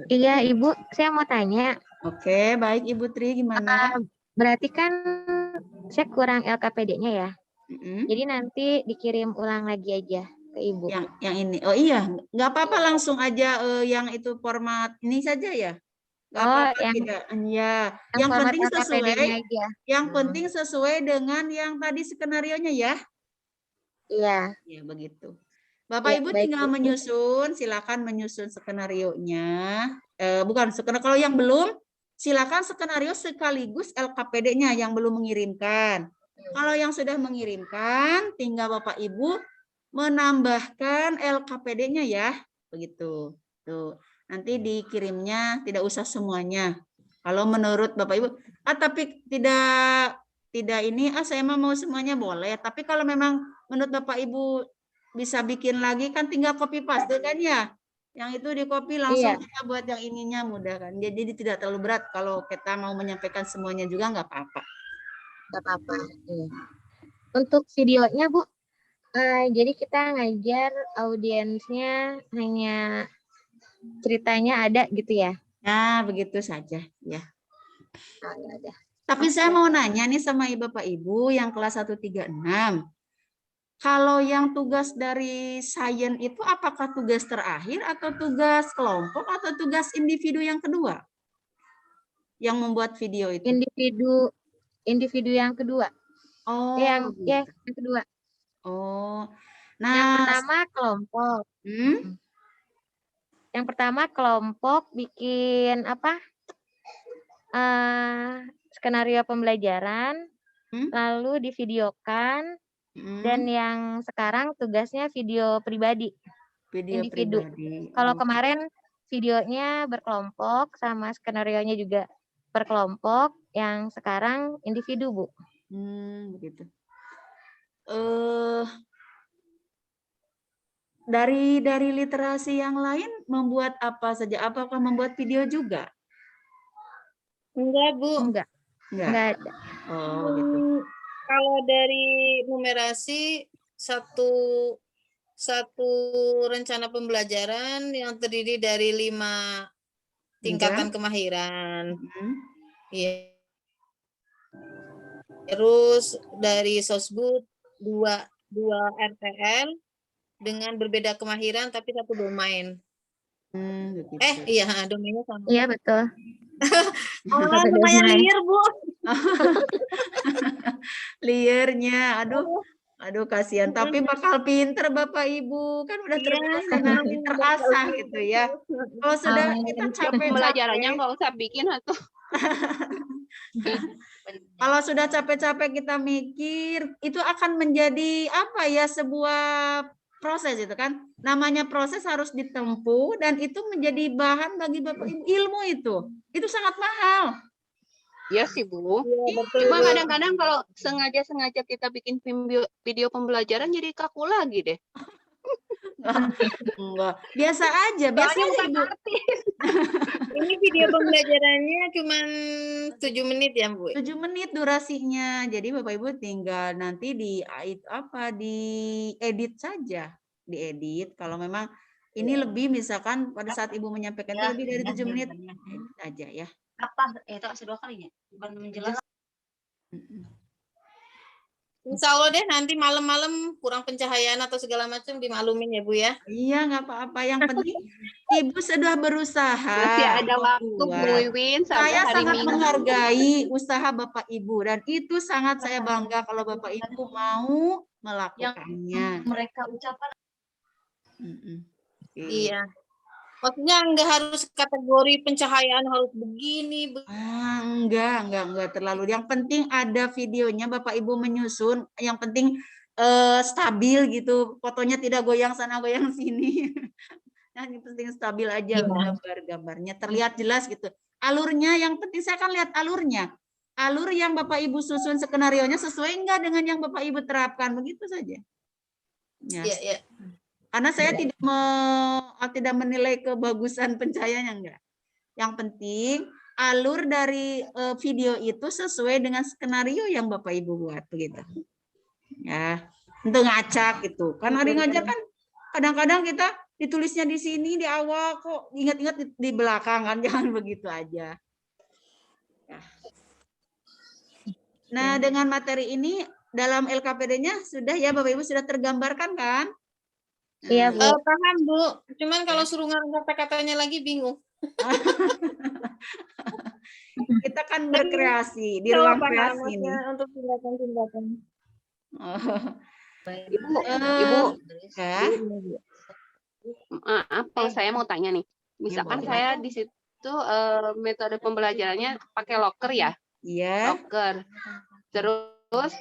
Iya, Ibu, saya mau tanya. Oke, baik Ibu Tri, gimana? Berarti kan saya kurang LKPD-nya ya. Jadi nanti dikirim ulang lagi aja ke Ibu. Yang ini. Oh iya, nggak apa-apa, langsung aja yang itu format ini saja ya. Nggak apa-apa, tidak. Ya, yang penting sesuai. Aja. Yang penting sesuai dengan yang tadi skenarionya ya. Iya. Ya, begitu. Bapak Ibu tinggal menyusun, silakan menyusun skenarionya. Bukan skenario, kalau yang belum, silakan skenario sekaligus LKPD-nya yang belum mengirimkan. Kalau yang sudah mengirimkan, tinggal Bapak Ibu menambahkan LKPD-nya ya, begitu. Tuh, nanti dikirimnya tidak usah semuanya. Kalau menurut Bapak Ibu, tapi tidak ini, saya mau semuanya boleh. Tapi kalau memang menurut Bapak Ibu bisa bikin lagi, kan tinggal copy paste kan ya. Yang itu di copy langsung kita buat yang ininya, mudah kan. Jadi tidak terlalu berat kalau kita mau menyampaikan semuanya juga, nggak apa-apa. Nggak apa-apa. Iya. Untuk videonya Bu, jadi kita ngajar audiensnya hanya ceritanya ada gitu ya? Nah, begitu saja ya. Tapi saya mau nanya nih sama Bapak Ibu yang kelas 136. Kalau yang tugas dari sains itu apakah tugas terakhir atau tugas kelompok atau tugas individu yang kedua? Yang membuat video itu. Individu yang kedua. Oh, yang kedua. Oh. Nah, yang pertama kelompok. Yang pertama kelompok bikin apa? Skenario pembelajaran, lalu divideokan, dan yang sekarang tugasnya video pribadi. Video individu. Pribadi. Kalau kemarin videonya berkelompok sama skenarionya juga per kelompok, yang sekarang individu, Bu. Begitu. Dari literasi yang lain membuat apa saja? Apakah membuat video juga? Enggak, Bu. Enggak ada. Oh, begitu. Kalau dari numerasi satu rencana pembelajaran yang terdiri dari 5 tingkatan kemahiran. Iya. Terus dari Sosbud 2 RTL dengan berbeda kemahiran tapi satu domain. Begitu. Iya, domainnya sama. Iya, betul. Lumayan liar, Bu. Liarnya, aduh kasihan. Tapi bakal pinter Bapak Ibu, kan udah terbiasa nanti terasah gitu ya. Kalau sudah kita capek-capek, Pembelajarannya nggak usah bikin atau kalau sudah capek-capek kita mikir, itu akan menjadi apa ya, sebuah proses itu kan. Namanya proses harus ditempuh dan itu menjadi bahan bagi Bapak Ibu, ilmu itu sangat mahal. Iya sih, Bu. Iya, betul. Cuma kadang-kadang kalau sengaja kita bikin video pembelajaran jadi kaku lagi deh. Enggak, biasa aja Ibu. Ini video pembelajarannya cuma 7 menit ya, Bu? 7 menit durasinya. Jadi Bapak Ibu tinggal nanti diedit saja. Diedit kalau memang ini lebih, misalkan pada saat Ibu menyampaikan itu lebih dari 7 menit, edit aja ya. Itu kasih 2 kalinya, bukan menjelaskan. Insya Allah deh nanti malam-malam kurang pencahayaan atau segala macam dimaklumin ya, Bu ya. Iya, nggak apa-apa. Yang penting Ibu sudah berusaha. Masih ada waktu, Bu Wiwin, sampai Saya hari sangat Minggu. menghargai usaha Bapak Ibu dan itu sangat saya bangga kalau Bapak Ibu mau melakukannya. Mereka ucapan. Iya. Maksudnya nggak harus kategori pencahayaan harus begini. Enggak terlalu. Yang penting ada videonya, Bapak Ibu menyusun. Yang penting stabil gitu. Fotonya tidak goyang sana goyang sini. Yang penting stabil aja gambar-gambarnya, terlihat jelas gitu. Alurnya yang penting saya akan lihat alurnya. Alur yang Bapak Ibu susun skenarionya sesuai enggak dengan yang Bapak Ibu terapkan, begitu saja. Ya. Iya. Karena saya tidak menilai kebagusan pencahayaannya, enggak. Yang penting alur dari video itu sesuai dengan skenario yang Bapak Ibu buat, begitu. Ya, untuk ngacak gitu. Kan hari ngajak kan kadang-kadang kita ditulisnya di sini di awal, kok ingat-ingat di belakang kan, jangan begitu aja. Ya. Nah, dengan materi ini dalam LKPD-nya sudah ya Bapak Ibu sudah tergambarkan kan? Iya, Bu. Paham, Bu. Cuman kalau suruh ngarang kata-katanya lagi bingung. Kita kan berkreasi di ruang kreasi ini. Untuk tindakan-tindakan. Ibu, maaf, saya mau tanya nih. Misalkan saya di situ metode pembelajarannya pakai locker ya? Iya. Locker. Terus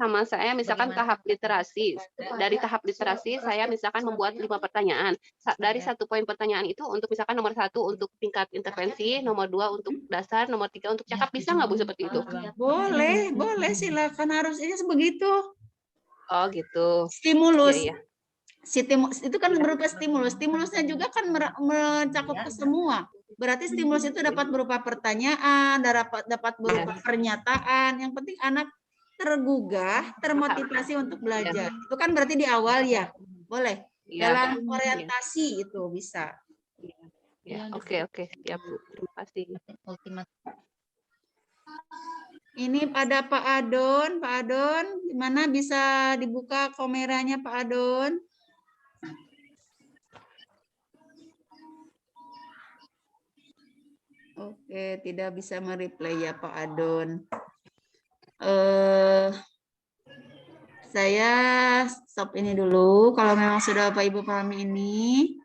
sama saya misalkan tahap literasi. Dari tahap literasi saya misalkan membuat 5 pertanyaan. Dari 1 poin pertanyaan itu untuk misalkan nomor 1 untuk tingkat intervensi, nomor 2 untuk dasar, nomor 3 untuk cakap. Bisa nggak, Bu, seperti itu? Boleh silakan, harusnya begitu. Oh gitu. Stimulus. Iya. Itu kan berupa stimulus. Stimulusnya juga kan mencakup ke semua. Berarti stimulus itu dapat berupa pertanyaan, dapat berupa pernyataan. Yang penting anak tergugah, termotivasi untuk belajar. Itu kan berarti di awal ya. Boleh. Dalam orientasi itu bisa. Ya, oke. Ya, Bu. Terima kasih. Ini pada Pak Adon. Pak Adon, gimana bisa dibuka kameranya Pak Adon? Oke, tidak bisa mereplay ya Pak Adon. Saya stop ini dulu. Kalau memang sudah Bapak Ibu pahami ini.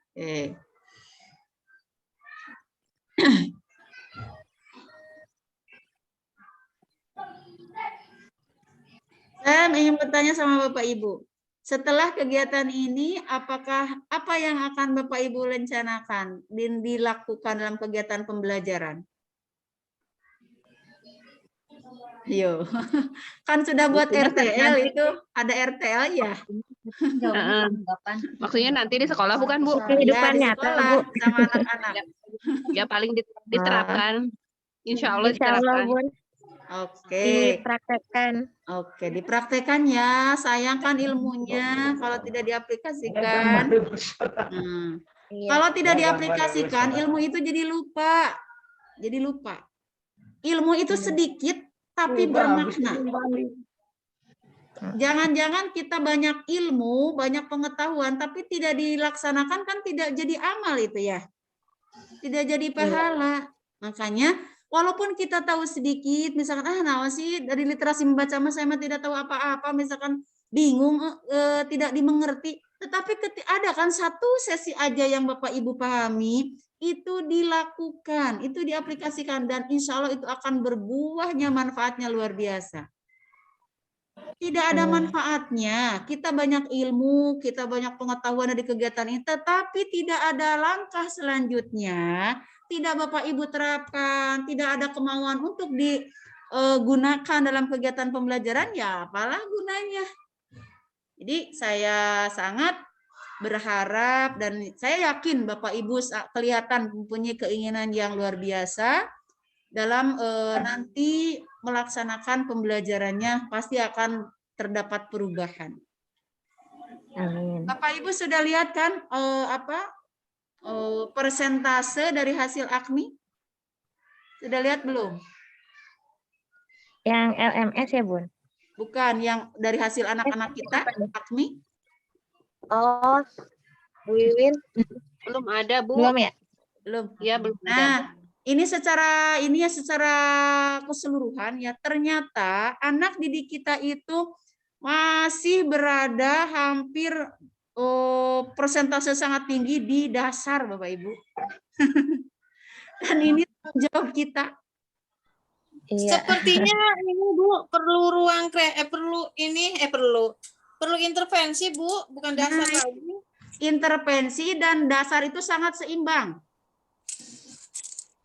Saya ingin bertanya sama Bapak Ibu. Setelah kegiatan ini, apa yang akan Bapak Ibu rencanakan dan dilakukan dalam kegiatan pembelajaran? Yo. Kan sudah buat Maksudnya RTL nanti, itu, ada RTL ya. Jawabnya tanggapan. maksudnya nanti di sekolah bukan Bu? Ya, Kehidupan di nyata, sekolah Bu. sama anak-anak. Ya paling diterapkan. Insya Allah Insya Allah, diterapkan. Bun. Oke. Dipraktekkan. Oke, dipraktekkan ya. Sayangkan ilmunya kalau tidak diaplikasikan. Iya. Kalau tidak diaplikasikan, ilmu itu jadi lupa. Jadi lupa. Ilmu itu sedikit tapi bermakna. Jangan-jangan kita banyak ilmu, banyak pengetahuan, tapi tidak dilaksanakan kan tidak jadi amal itu ya. Tidak jadi pahala. Makanya walaupun kita tahu sedikit, misalkan naon sih dari literasi membaca saya mah tidak tahu apa-apa, misalkan bingung, tidak dimengerti, tetapi ada kan satu sesi aja yang Bapak Ibu pahami, itu dilakukan, itu diaplikasikan dan insya Allah itu akan berbuahnya manfaatnya luar biasa. Tidak ada manfaatnya, kita banyak ilmu, kita banyak pengetahuan dari kegiatan ini, tetapi tidak ada langkah selanjutnya, tidak Bapak Ibu terapkan, tidak ada kemauan untuk digunakan dalam kegiatan pembelajaran, ya apalah gunanya. Jadi saya sangat berharap dan saya yakin Bapak Ibu kelihatan mempunyai keinginan yang luar biasa dalam nanti melaksanakan pembelajarannya pasti akan terdapat perubahan. Amin. Bapak Ibu sudah lihat kan persentase dari hasil AKMI? Sudah lihat belum? Yang LMS ya, Bun? Bukan, yang dari hasil anak-anak kita AKMI? Oh, Bu Wiwin. Belum ada Bu. Belum ya? Belum. Iya belum ada. Nah, ini secara keseluruhan ya ternyata anak didik kita itu masih berada hampir persentase sangat tinggi di dasar Bapak Ibu. Dan ini tanggung jawab kita. Iya. Sepertinya ini Bu perlu ruang perlu intervensi Bu, bukan dasar lagi. Intervensi dan dasar itu sangat seimbang.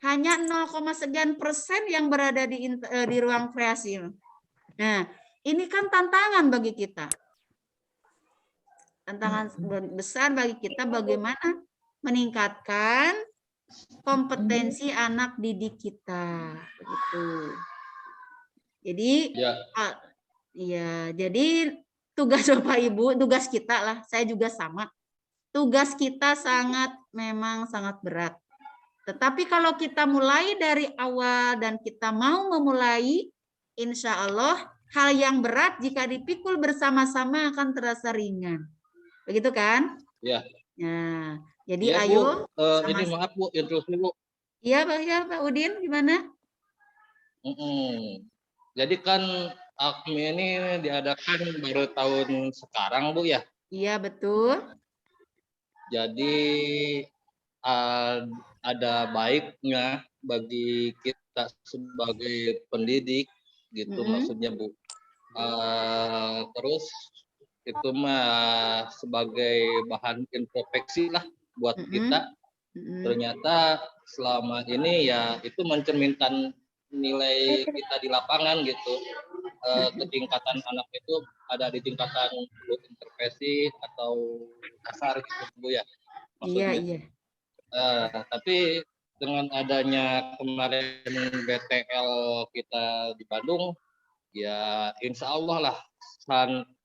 Hanya 0, sekian persen yang berada di ruang kreasi. Nah, ini kan tantangan bagi kita. Tantangan besar bagi kita bagaimana meningkatkan kompetensi anak didik kita. Begitu. Jadi, jadi tugas Bapak Ibu, tugas kita lah, saya juga sama. Tugas kita memang sangat berat. Tetapi kalau kita mulai dari awal dan kita mau memulai, insya Allah hal yang berat jika dipikul bersama-sama akan terasa ringan. Begitu kan? Ya. Nah, jadi Ya, ayo. ini maaf Bu, interupsi Bu. Iya Pak Udin, gimana? Jadi kan AKMI ini diadakan baru tahun sekarang Bu ya? Iya betul. Jadi ada baiknya bagi kita sebagai pendidik gitu maksudnya Bu. Terus itu mah sebagai bahan introspeksi lah buat kita. Ternyata selama ini ya itu mencerminkan nilai kita di lapangan gitu. Ketingkatan anak itu ada di tingkatan intervensi atau dasar gitu Bu ya. Maksudnya. Iya. Tapi dengan adanya kemarin BTL kita di Bandung, ya insya Allah lah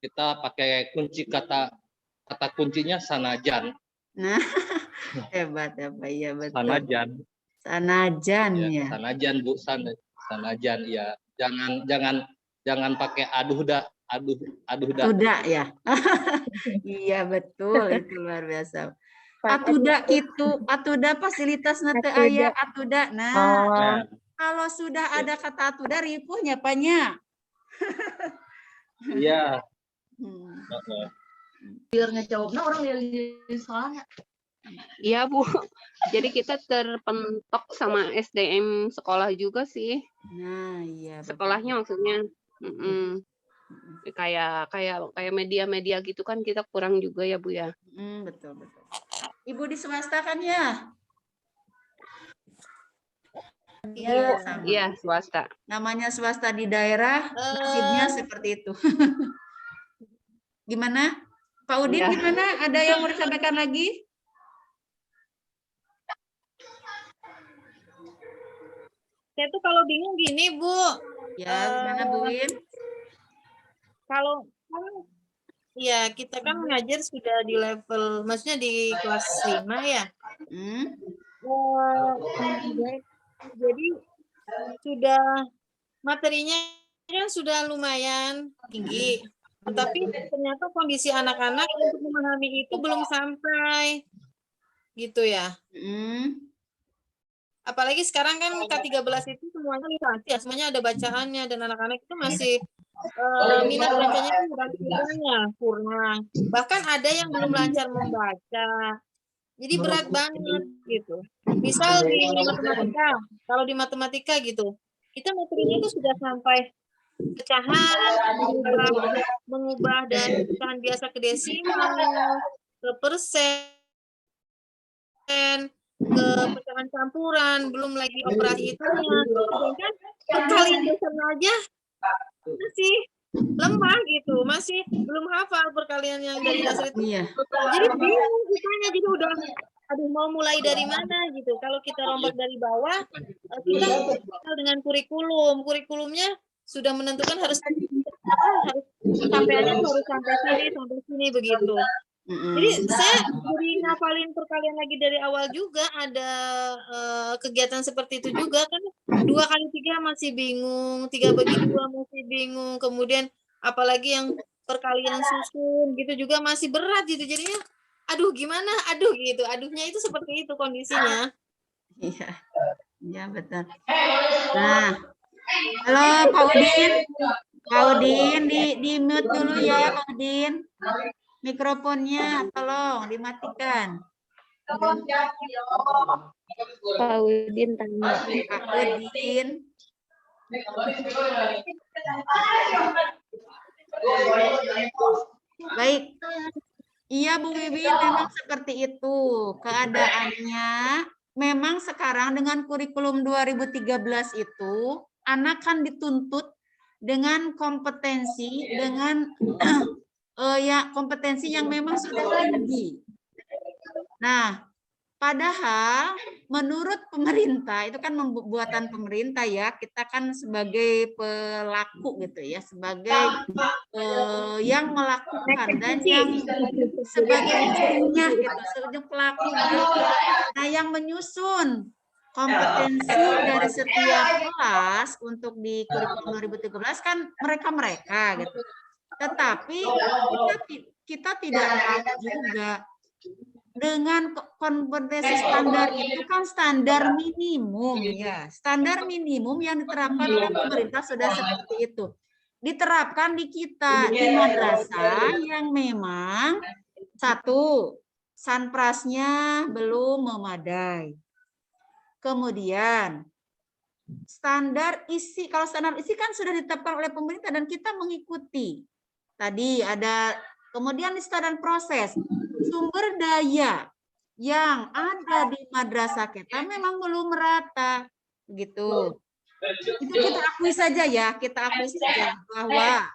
kita pakai kata kuncinya sanajan. Nah, hebat ya Pak, iya betul. Sanajan. Sanajan ya. Sanajan Bu, sanajan ya. Jangan pakai aduh dah. Udah ya. Iya betul, itu luar biasa. Atuda fasilitas nate aya atuda. Nah, kalau sudah ada kata atuda ripuhnya Panya. Iya. Biar ngejawabnya orang di soalnya. Iya Bu. Jadi kita terpentok sama SDM sekolah juga sih. Nah, iya. Sekolahnya maksudnya. Kayak media-media gitu kan kita kurang juga ya Bu ya. Betul. Ibu di swasta kan ya? Iya, sama. Iya, swasta. Namanya swasta di daerah, nasibnya seperti itu. Gimana? Pak Udin Iya. gimana? Ada yang mau disampaikan lagi? Saya tuh kalau bingung gini, Bu. Ya, gimana Bu Win? Kalau ya kita kan ngajar sudah di level, maksudnya di kelas 5 ya. Jadi sudah materinya kan sudah lumayan tinggi. Tetapi ternyata kondisi anak-anak untuk memahami itu belum sampai. Gitu ya. Apalagi sekarang kan K13 itu semuanya literasi ya, semuanya ada bacaannya dan anak-anak itu masih minat bacanya kurang. Bahkan ada yang belum lancar membaca. Jadi berat banget gitu. Misal di matematika, kalau di matematika gitu, kita materinya itu sudah sampai pecahan, mengubah dari pecahan biasa ke desimal, ke persen, ke pecahan campuran, belum lagi operasi itunya. Sedangkan perkalian dasarnya aja masih lemah gitu, masih belum hafal perkalian yang dari dasar itu. Iya. Jadi bingung kitanya, jadi udah aduh mau mulai dari mana gitu. Kalau kita rombak dari bawah, kita dengan kurikulumnya sudah menentukan harus sampaiannya harus sampai sini begitu. Jadi saya jadi ngapalin perkalian lagi dari awal juga, ada kegiatan seperti itu juga kan, 2 kali 3 masih bingung, 3 bagi 2 masih bingung, kemudian apalagi yang perkalian susun gitu juga masih berat gitu, jadinya aduh gimana, aduh gitu, aduhnya itu seperti itu kondisinya. Iya, iya betul. Nah, halo Pak Udin, Pak Udin di mute dulu ya Pak Udin. Mikrofonnya tolong dimatikan. Pak Udin tanya. Pak Udin. Baik. Iya Bu Wiwin, memang seperti itu keadaannya. Memang sekarang dengan kurikulum 2013 itu anak kan dituntut dengan kompetensi dengan ya kompetensi yang memang sudah tinggi. Nah, padahal menurut pemerintah itu kan buatan pemerintah ya, kita kan sebagai pelaku gitu ya, sebagai yang melakukan dan yang sebagai istrinya gitu, sebagai pelakunya. Nah, yang menyusun kompetensi dari setiap kelas untuk di kurikulum 2013 kan mereka gitu. Tetapi kita tidak tahu juga dengan kompetensi standar itu kan standar minimum ya, standar minimum yang diterapkan oleh pemerintah sudah seperti itu. Diterapkan di kita di madrasah yang memang satu sanprasnya belum memadai. Kemudian standar isi, kalau standar isi kan sudah ditetapkan oleh pemerintah dan kita mengikuti. Tadi ada, kemudian di standar proses, sumber daya yang ada di madrasah kita memang belum merata, gitu. Itu kita akui saja ya, kita akui saja bahwa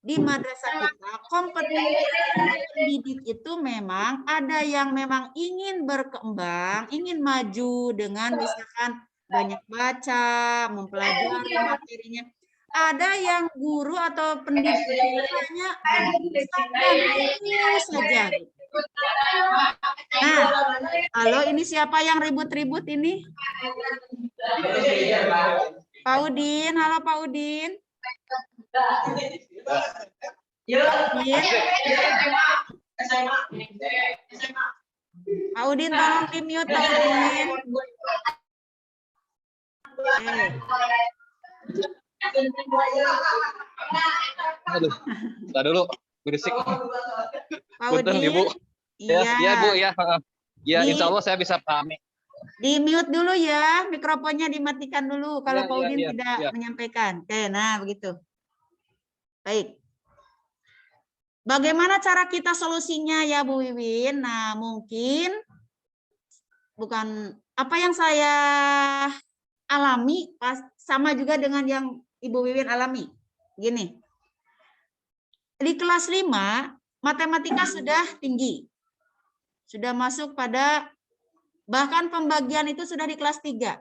di madrasah kita kompetensi pendidik itu memang ada yang memang ingin berkembang, ingin maju dengan misalkan banyak baca, mempelajari materinya. Ada yang guru atau pendidik hanya standar itu saja. Nah, halo, ini siapa yang ribut-ribut ini? Pak Udin, halo Pak Udin. Pak Udin, tolong di-mute Pak Udin. Aduh, tar dulu, berisik. Pak Udin, Ibu. iya. Ya, Bu, ya. Ya, insya Allah saya bisa pahami. Di-mute dulu ya, mikrofonnya dimatikan dulu kalau Ya, Pak Udin ya, tidak ya. menyampaikan. Oke, nah begitu. Baik. Bagaimana cara kita solusinya ya Bu Wiwin? Nah, mungkin bukan apa yang saya alami sama juga dengan yang Ibu Wiwin alami. Gini, di kelas 5 matematika sudah tinggi. Sudah masuk pada, bahkan pembagian itu sudah di kelas 3.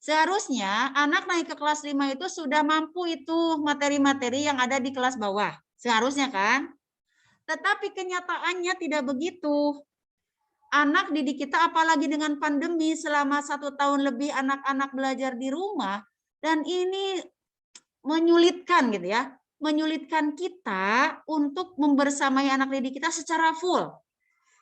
Seharusnya anak naik ke kelas 5 itu sudah mampu itu materi-materi yang ada di kelas bawah. Seharusnya kan? Tetapi kenyataannya tidak begitu. Anak didik kita apalagi dengan pandemi selama 1 tahun lebih anak-anak belajar di rumah, dan ini menyulitkan gitu ya. Menyulitkan kita untuk membersamai anak didik kita secara full.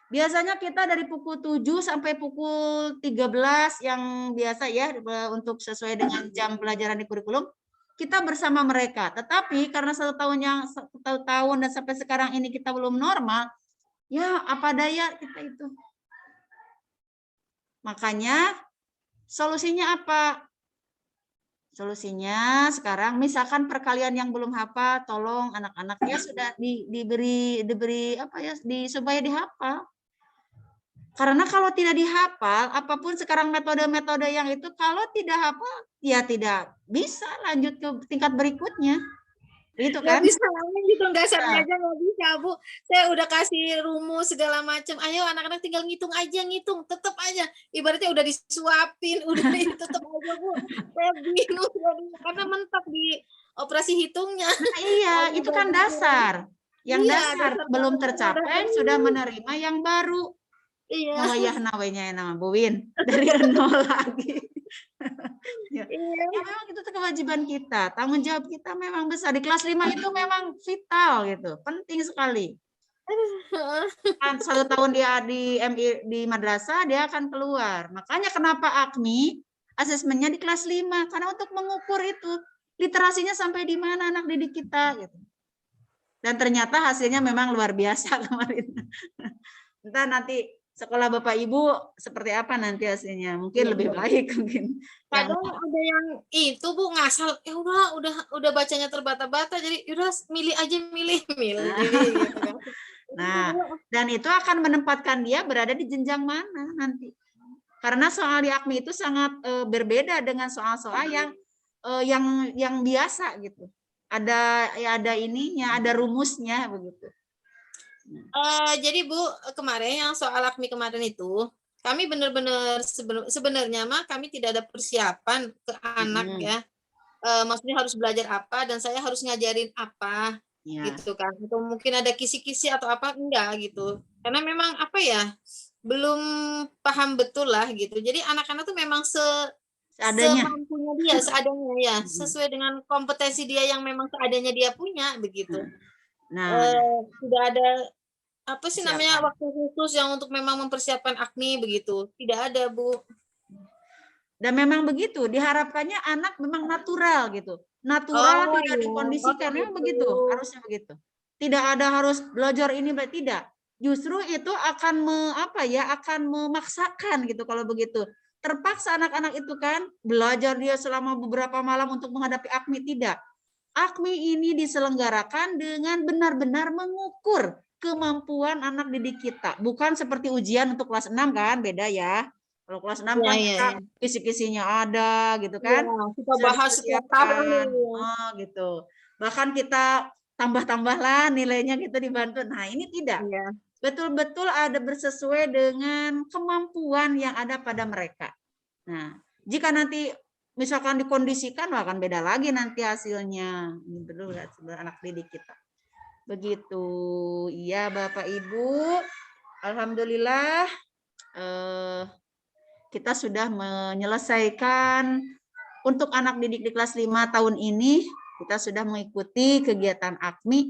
Biasanya kita dari pukul 7 sampai pukul 13 yang biasa ya untuk sesuai dengan jam pelajaran di kurikulum, kita bersama mereka. Tetapi karena 1 tahun dan sampai sekarang ini kita belum normal, ya apa daya kita itu. Makanya solusinya apa? Solusinya sekarang misalkan perkalian yang belum hafal, tolong anak-anaknya sudah diberi apa ya, supaya dihafal. Karena kalau tidak dihafal, apapun sekarang metode-metode yang itu, kalau tidak hafal, ya tidak bisa lanjut ke tingkat berikutnya. Gitu kan? Nggak bisa gitu, nggak sampai aja nggak bisa, Bu. Saya udah kasih rumus segala macam. Ayo anak-anak tinggal ngitung aja, tetap aja. Ibaratnya udah disuapin, udah tetap aja, Bu. Saya bingung karena mentok di operasi hitungnya. Nah, iya, itu kan dasar. Yang Iya, dasar belum tercapai sudah menerima yang baru. Iya. Nawainya nama Bu Win dari nol lagi. Ya. Iya. Ya memang itu kewajiban kita, tanggung jawab kita memang besar. Di kelas 5 itu memang vital gitu, penting sekali. 1 tahun dia di madrasah, dia akan keluar. Makanya kenapa AKMI asesmennya di kelas 5, karena untuk mengukur itu literasinya sampai di mana anak didik kita gitu. Dan ternyata hasilnya memang luar biasa kemarin. Entah nanti sekolah Bapak Ibu seperti apa nanti hasilnya, mungkin lebih baik mungkin. Kadang ada yang itu, Bu, ngasal, udah bacanya terbata-bata, jadi udah milih gitu kan. Nah, dan itu akan menempatkan dia berada di jenjang mana nanti. Karena soal di AKMI itu sangat berbeda dengan soal-soal yang biasa gitu. Ada ininya, ada rumusnya begitu. Jadi Bu, kemarin yang soal AKMI kemarin itu, kami benar-benar sebenarnya mah kami tidak ada persiapan ke anak ya. Maksudnya harus belajar apa dan saya harus ngajarin apa gitu kan. Atau mungkin ada kisi-kisi atau apa, enggak gitu. Karena memang apa ya, belum paham betul lah gitu. Jadi anak-anak tuh memang semampunya dia, seadanya ya, sesuai dengan kompetensi dia yang memang seadanya dia punya begitu. Tidak ada apa sih namanya waktu khusus yang untuk memang mempersiapkan AKMI begitu, tidak ada, Bu. Dan memang begitu, diharapkannya anak memang natural gitu, natural, tidak dikondisikan, memang begitu, harusnya begitu. Tidak ada harus belajar ini, tidak. Justru itu akan akan memaksakan gitu kalau begitu. Terpaksa anak-anak itu kan belajar dia selama beberapa malam untuk menghadapi AKMI, tidak. AKMI ini diselenggarakan dengan benar-benar mengukur kemampuan anak didik kita. Bukan seperti ujian untuk kelas 6 kan, beda ya. Kalau kelas 6 kan kita kisi-kisinya ada gitu kan. Ya, kita bahas setiap tahun. Gitu. Bahkan kita tambah-tambah lah nilainya gitu dibantu. Nah, ini tidak. Betul-betul ada bersesuai dengan kemampuan yang ada pada mereka. Nah, jika nanti misalkan dikondisikan akan beda lagi nanti hasilnya. Ini perlu anak didik kita. Begitu. Iya, Bapak Ibu. Alhamdulillah kita sudah menyelesaikan untuk anak didik di kelas 5 tahun ini. Kita sudah mengikuti kegiatan AKMI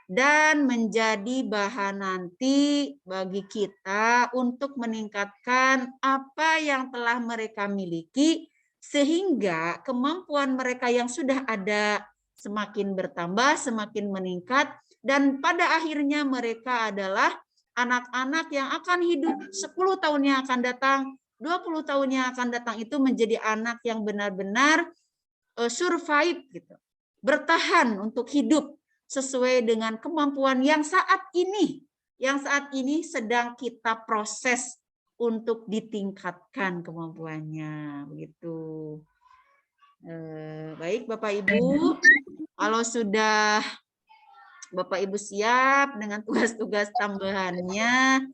dan menjadi bahan nanti bagi kita untuk meningkatkan apa yang telah mereka miliki sehingga kemampuan mereka yang sudah ada semakin bertambah, semakin meningkat, dan pada akhirnya mereka adalah anak-anak yang akan hidup 10 tahun yang akan datang, 20 tahun yang akan datang itu menjadi anak yang benar-benar survive gitu. Bertahan untuk hidup sesuai dengan kemampuan yang saat ini sedang kita proses untuk ditingkatkan kemampuannya begitu. Baik Bapak Ibu, kalau sudah Bapak Ibu siap dengan tugas-tugas tambahannya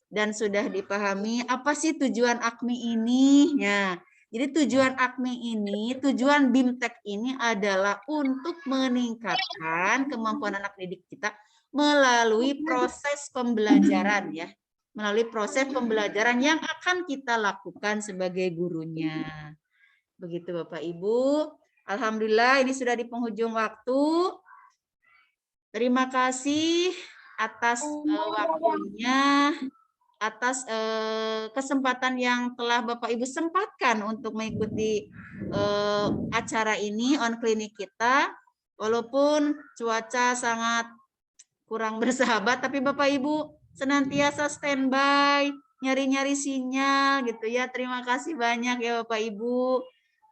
dan sudah dipahami apa sih tujuan AKMI ini? Ya, jadi tujuan AKMI ini, tujuan BIMTEK ini adalah untuk meningkatkan kemampuan anak didik kita melalui proses pembelajaran ya. Melalui proses pembelajaran yang akan kita lakukan sebagai gurunya. Begitu Bapak Ibu. Alhamdulillah ini sudah di penghujung waktu. Terima kasih atas waktunya, atas kesempatan yang telah Bapak Ibu sempatkan untuk mengikuti acara ini on klinik kita. Walaupun cuaca sangat kurang bersahabat, tapi Bapak Ibu senantiasa standby, nyari-nyari sinyal gitu ya. Terima kasih banyak ya Bapak Ibu.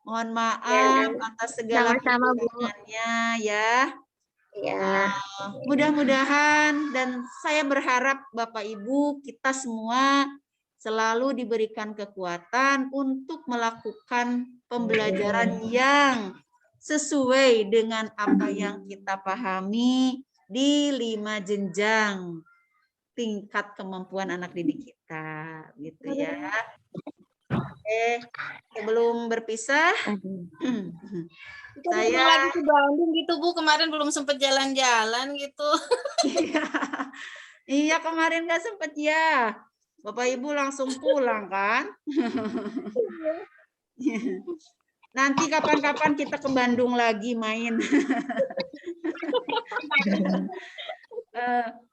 Mohon maaf atas segala kekurangannya ya. Ya. Mudah-mudahan dan saya berharap Bapak Ibu kita semua selalu diberikan kekuatan untuk melakukan pembelajaran yang sesuai dengan apa yang kita pahami di 5 jenjang tingkat kemampuan anak didik kita gitu ya. Sebelum berpisah Saya lagi ke Bandung gitu Bu, kemarin belum sempat jalan-jalan gitu. Iya kemarin nggak sempet ya. Bapak Ibu langsung pulang kan? Nanti kapan-kapan kita ke Bandung lagi main.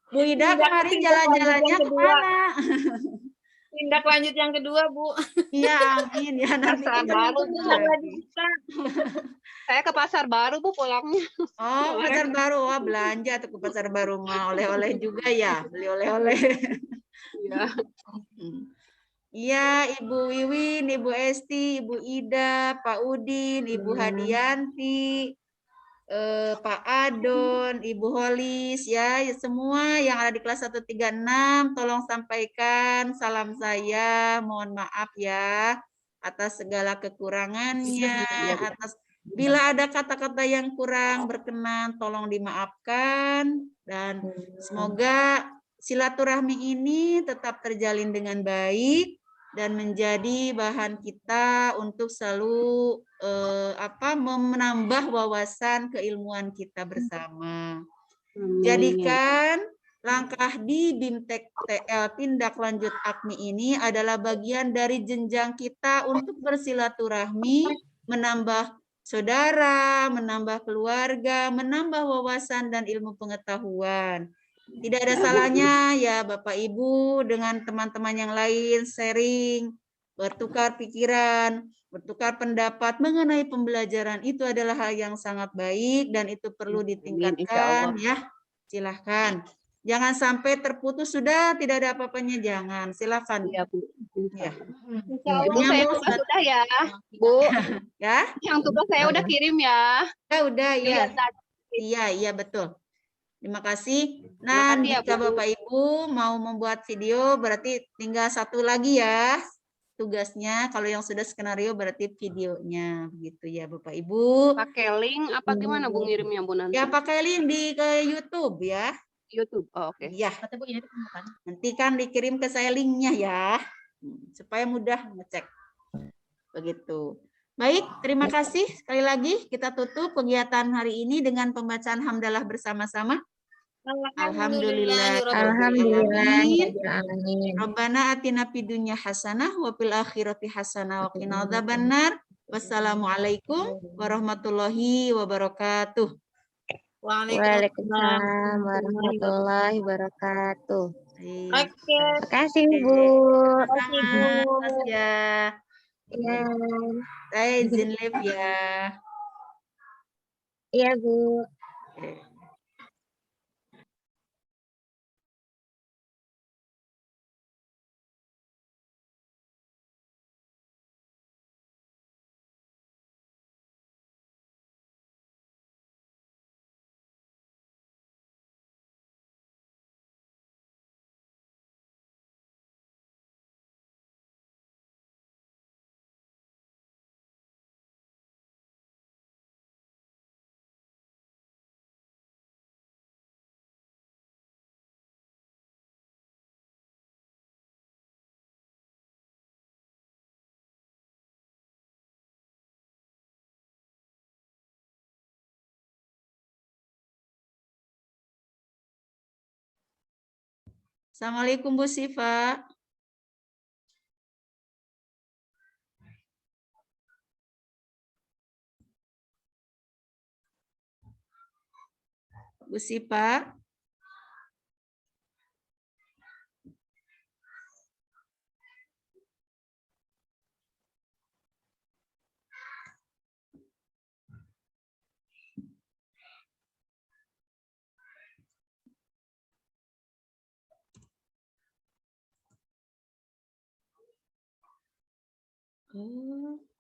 Bu Ida kemarin jalan-jalannya kemana? Tindak lanjut yang kedua Bu. Iya amin ya nanti Pasar baru Bu. Saya ke pasar baru Bu pulangnya. Oh pasar baru, wah belanja tuh ke pasar baru mah oleh-oleh juga ya, beli oleh-oleh. Iya. Iya, Ibu Wiwin, Ibu Esti, Ibu Ida, Pak Udin, Ibu Hadianti, Pak Adon, Ibu Holis, ya semua yang ada di kelas 136, tolong sampaikan salam saya, mohon maaf ya atas segala kekurangannya, atas bila ada kata-kata yang kurang berkenan, tolong dimaafkan dan semoga silaturahmi ini tetap terjalin dengan baik dan menjadi bahan kita untuk selalu menambah wawasan keilmuan kita bersama. Jadikan langkah di BIMTEK TL tindak lanjut AKMI ini adalah bagian dari jenjang kita untuk bersilaturahmi, menambah saudara, menambah keluarga, menambah wawasan dan ilmu pengetahuan. Tidak ada salahnya ya Bapak Ibu dengan teman-teman yang lain sharing, bertukar pikiran, bertukar pendapat mengenai pembelajaran itu adalah hal yang sangat baik dan itu perlu ditingkatkan ya. Silahkan. Jangan sampai terputus sudah tidak ada apa-apanya jangan. Silahkan. Iya Bu. Ya. Bu saya sudah ya Bu. Ya. Yang tugas saya udah kirim ya. Ya udah ya. Iya betul. Terima kasih. Nah, jika Bapak Ibu mau membuat video berarti tinggal satu lagi ya tugasnya. Kalau yang sudah skenario berarti videonya begitu ya Bapak Ibu. Pakai link apa gimana Bu ngirimnya Bu nanti? Ya pakai link ke YouTube ya. YouTube. Oh, oke. Iya. Nanti kan dikirim ke saya linknya ya. Supaya mudah ngecek. Begitu. Baik, terima kasih. Sekali lagi kita tutup kegiatan hari ini dengan pembacaan hamdalah bersama-sama. Alhamdulillah. Rabbana atina fid dunya hasanah wa fil akhirati hasanah wa qina adzabannar. Wassalamualaikum warahmatullahi wabarakatuh. Waalaikumsalam warahmatullahi wabarakatuh. Oke. Terima kasih Bu. Sama-sama ya. Iya. Saya izin live ya. Iya Bu. Oke. Assalamualaikum Bu Siva. Bu Siva. Oh.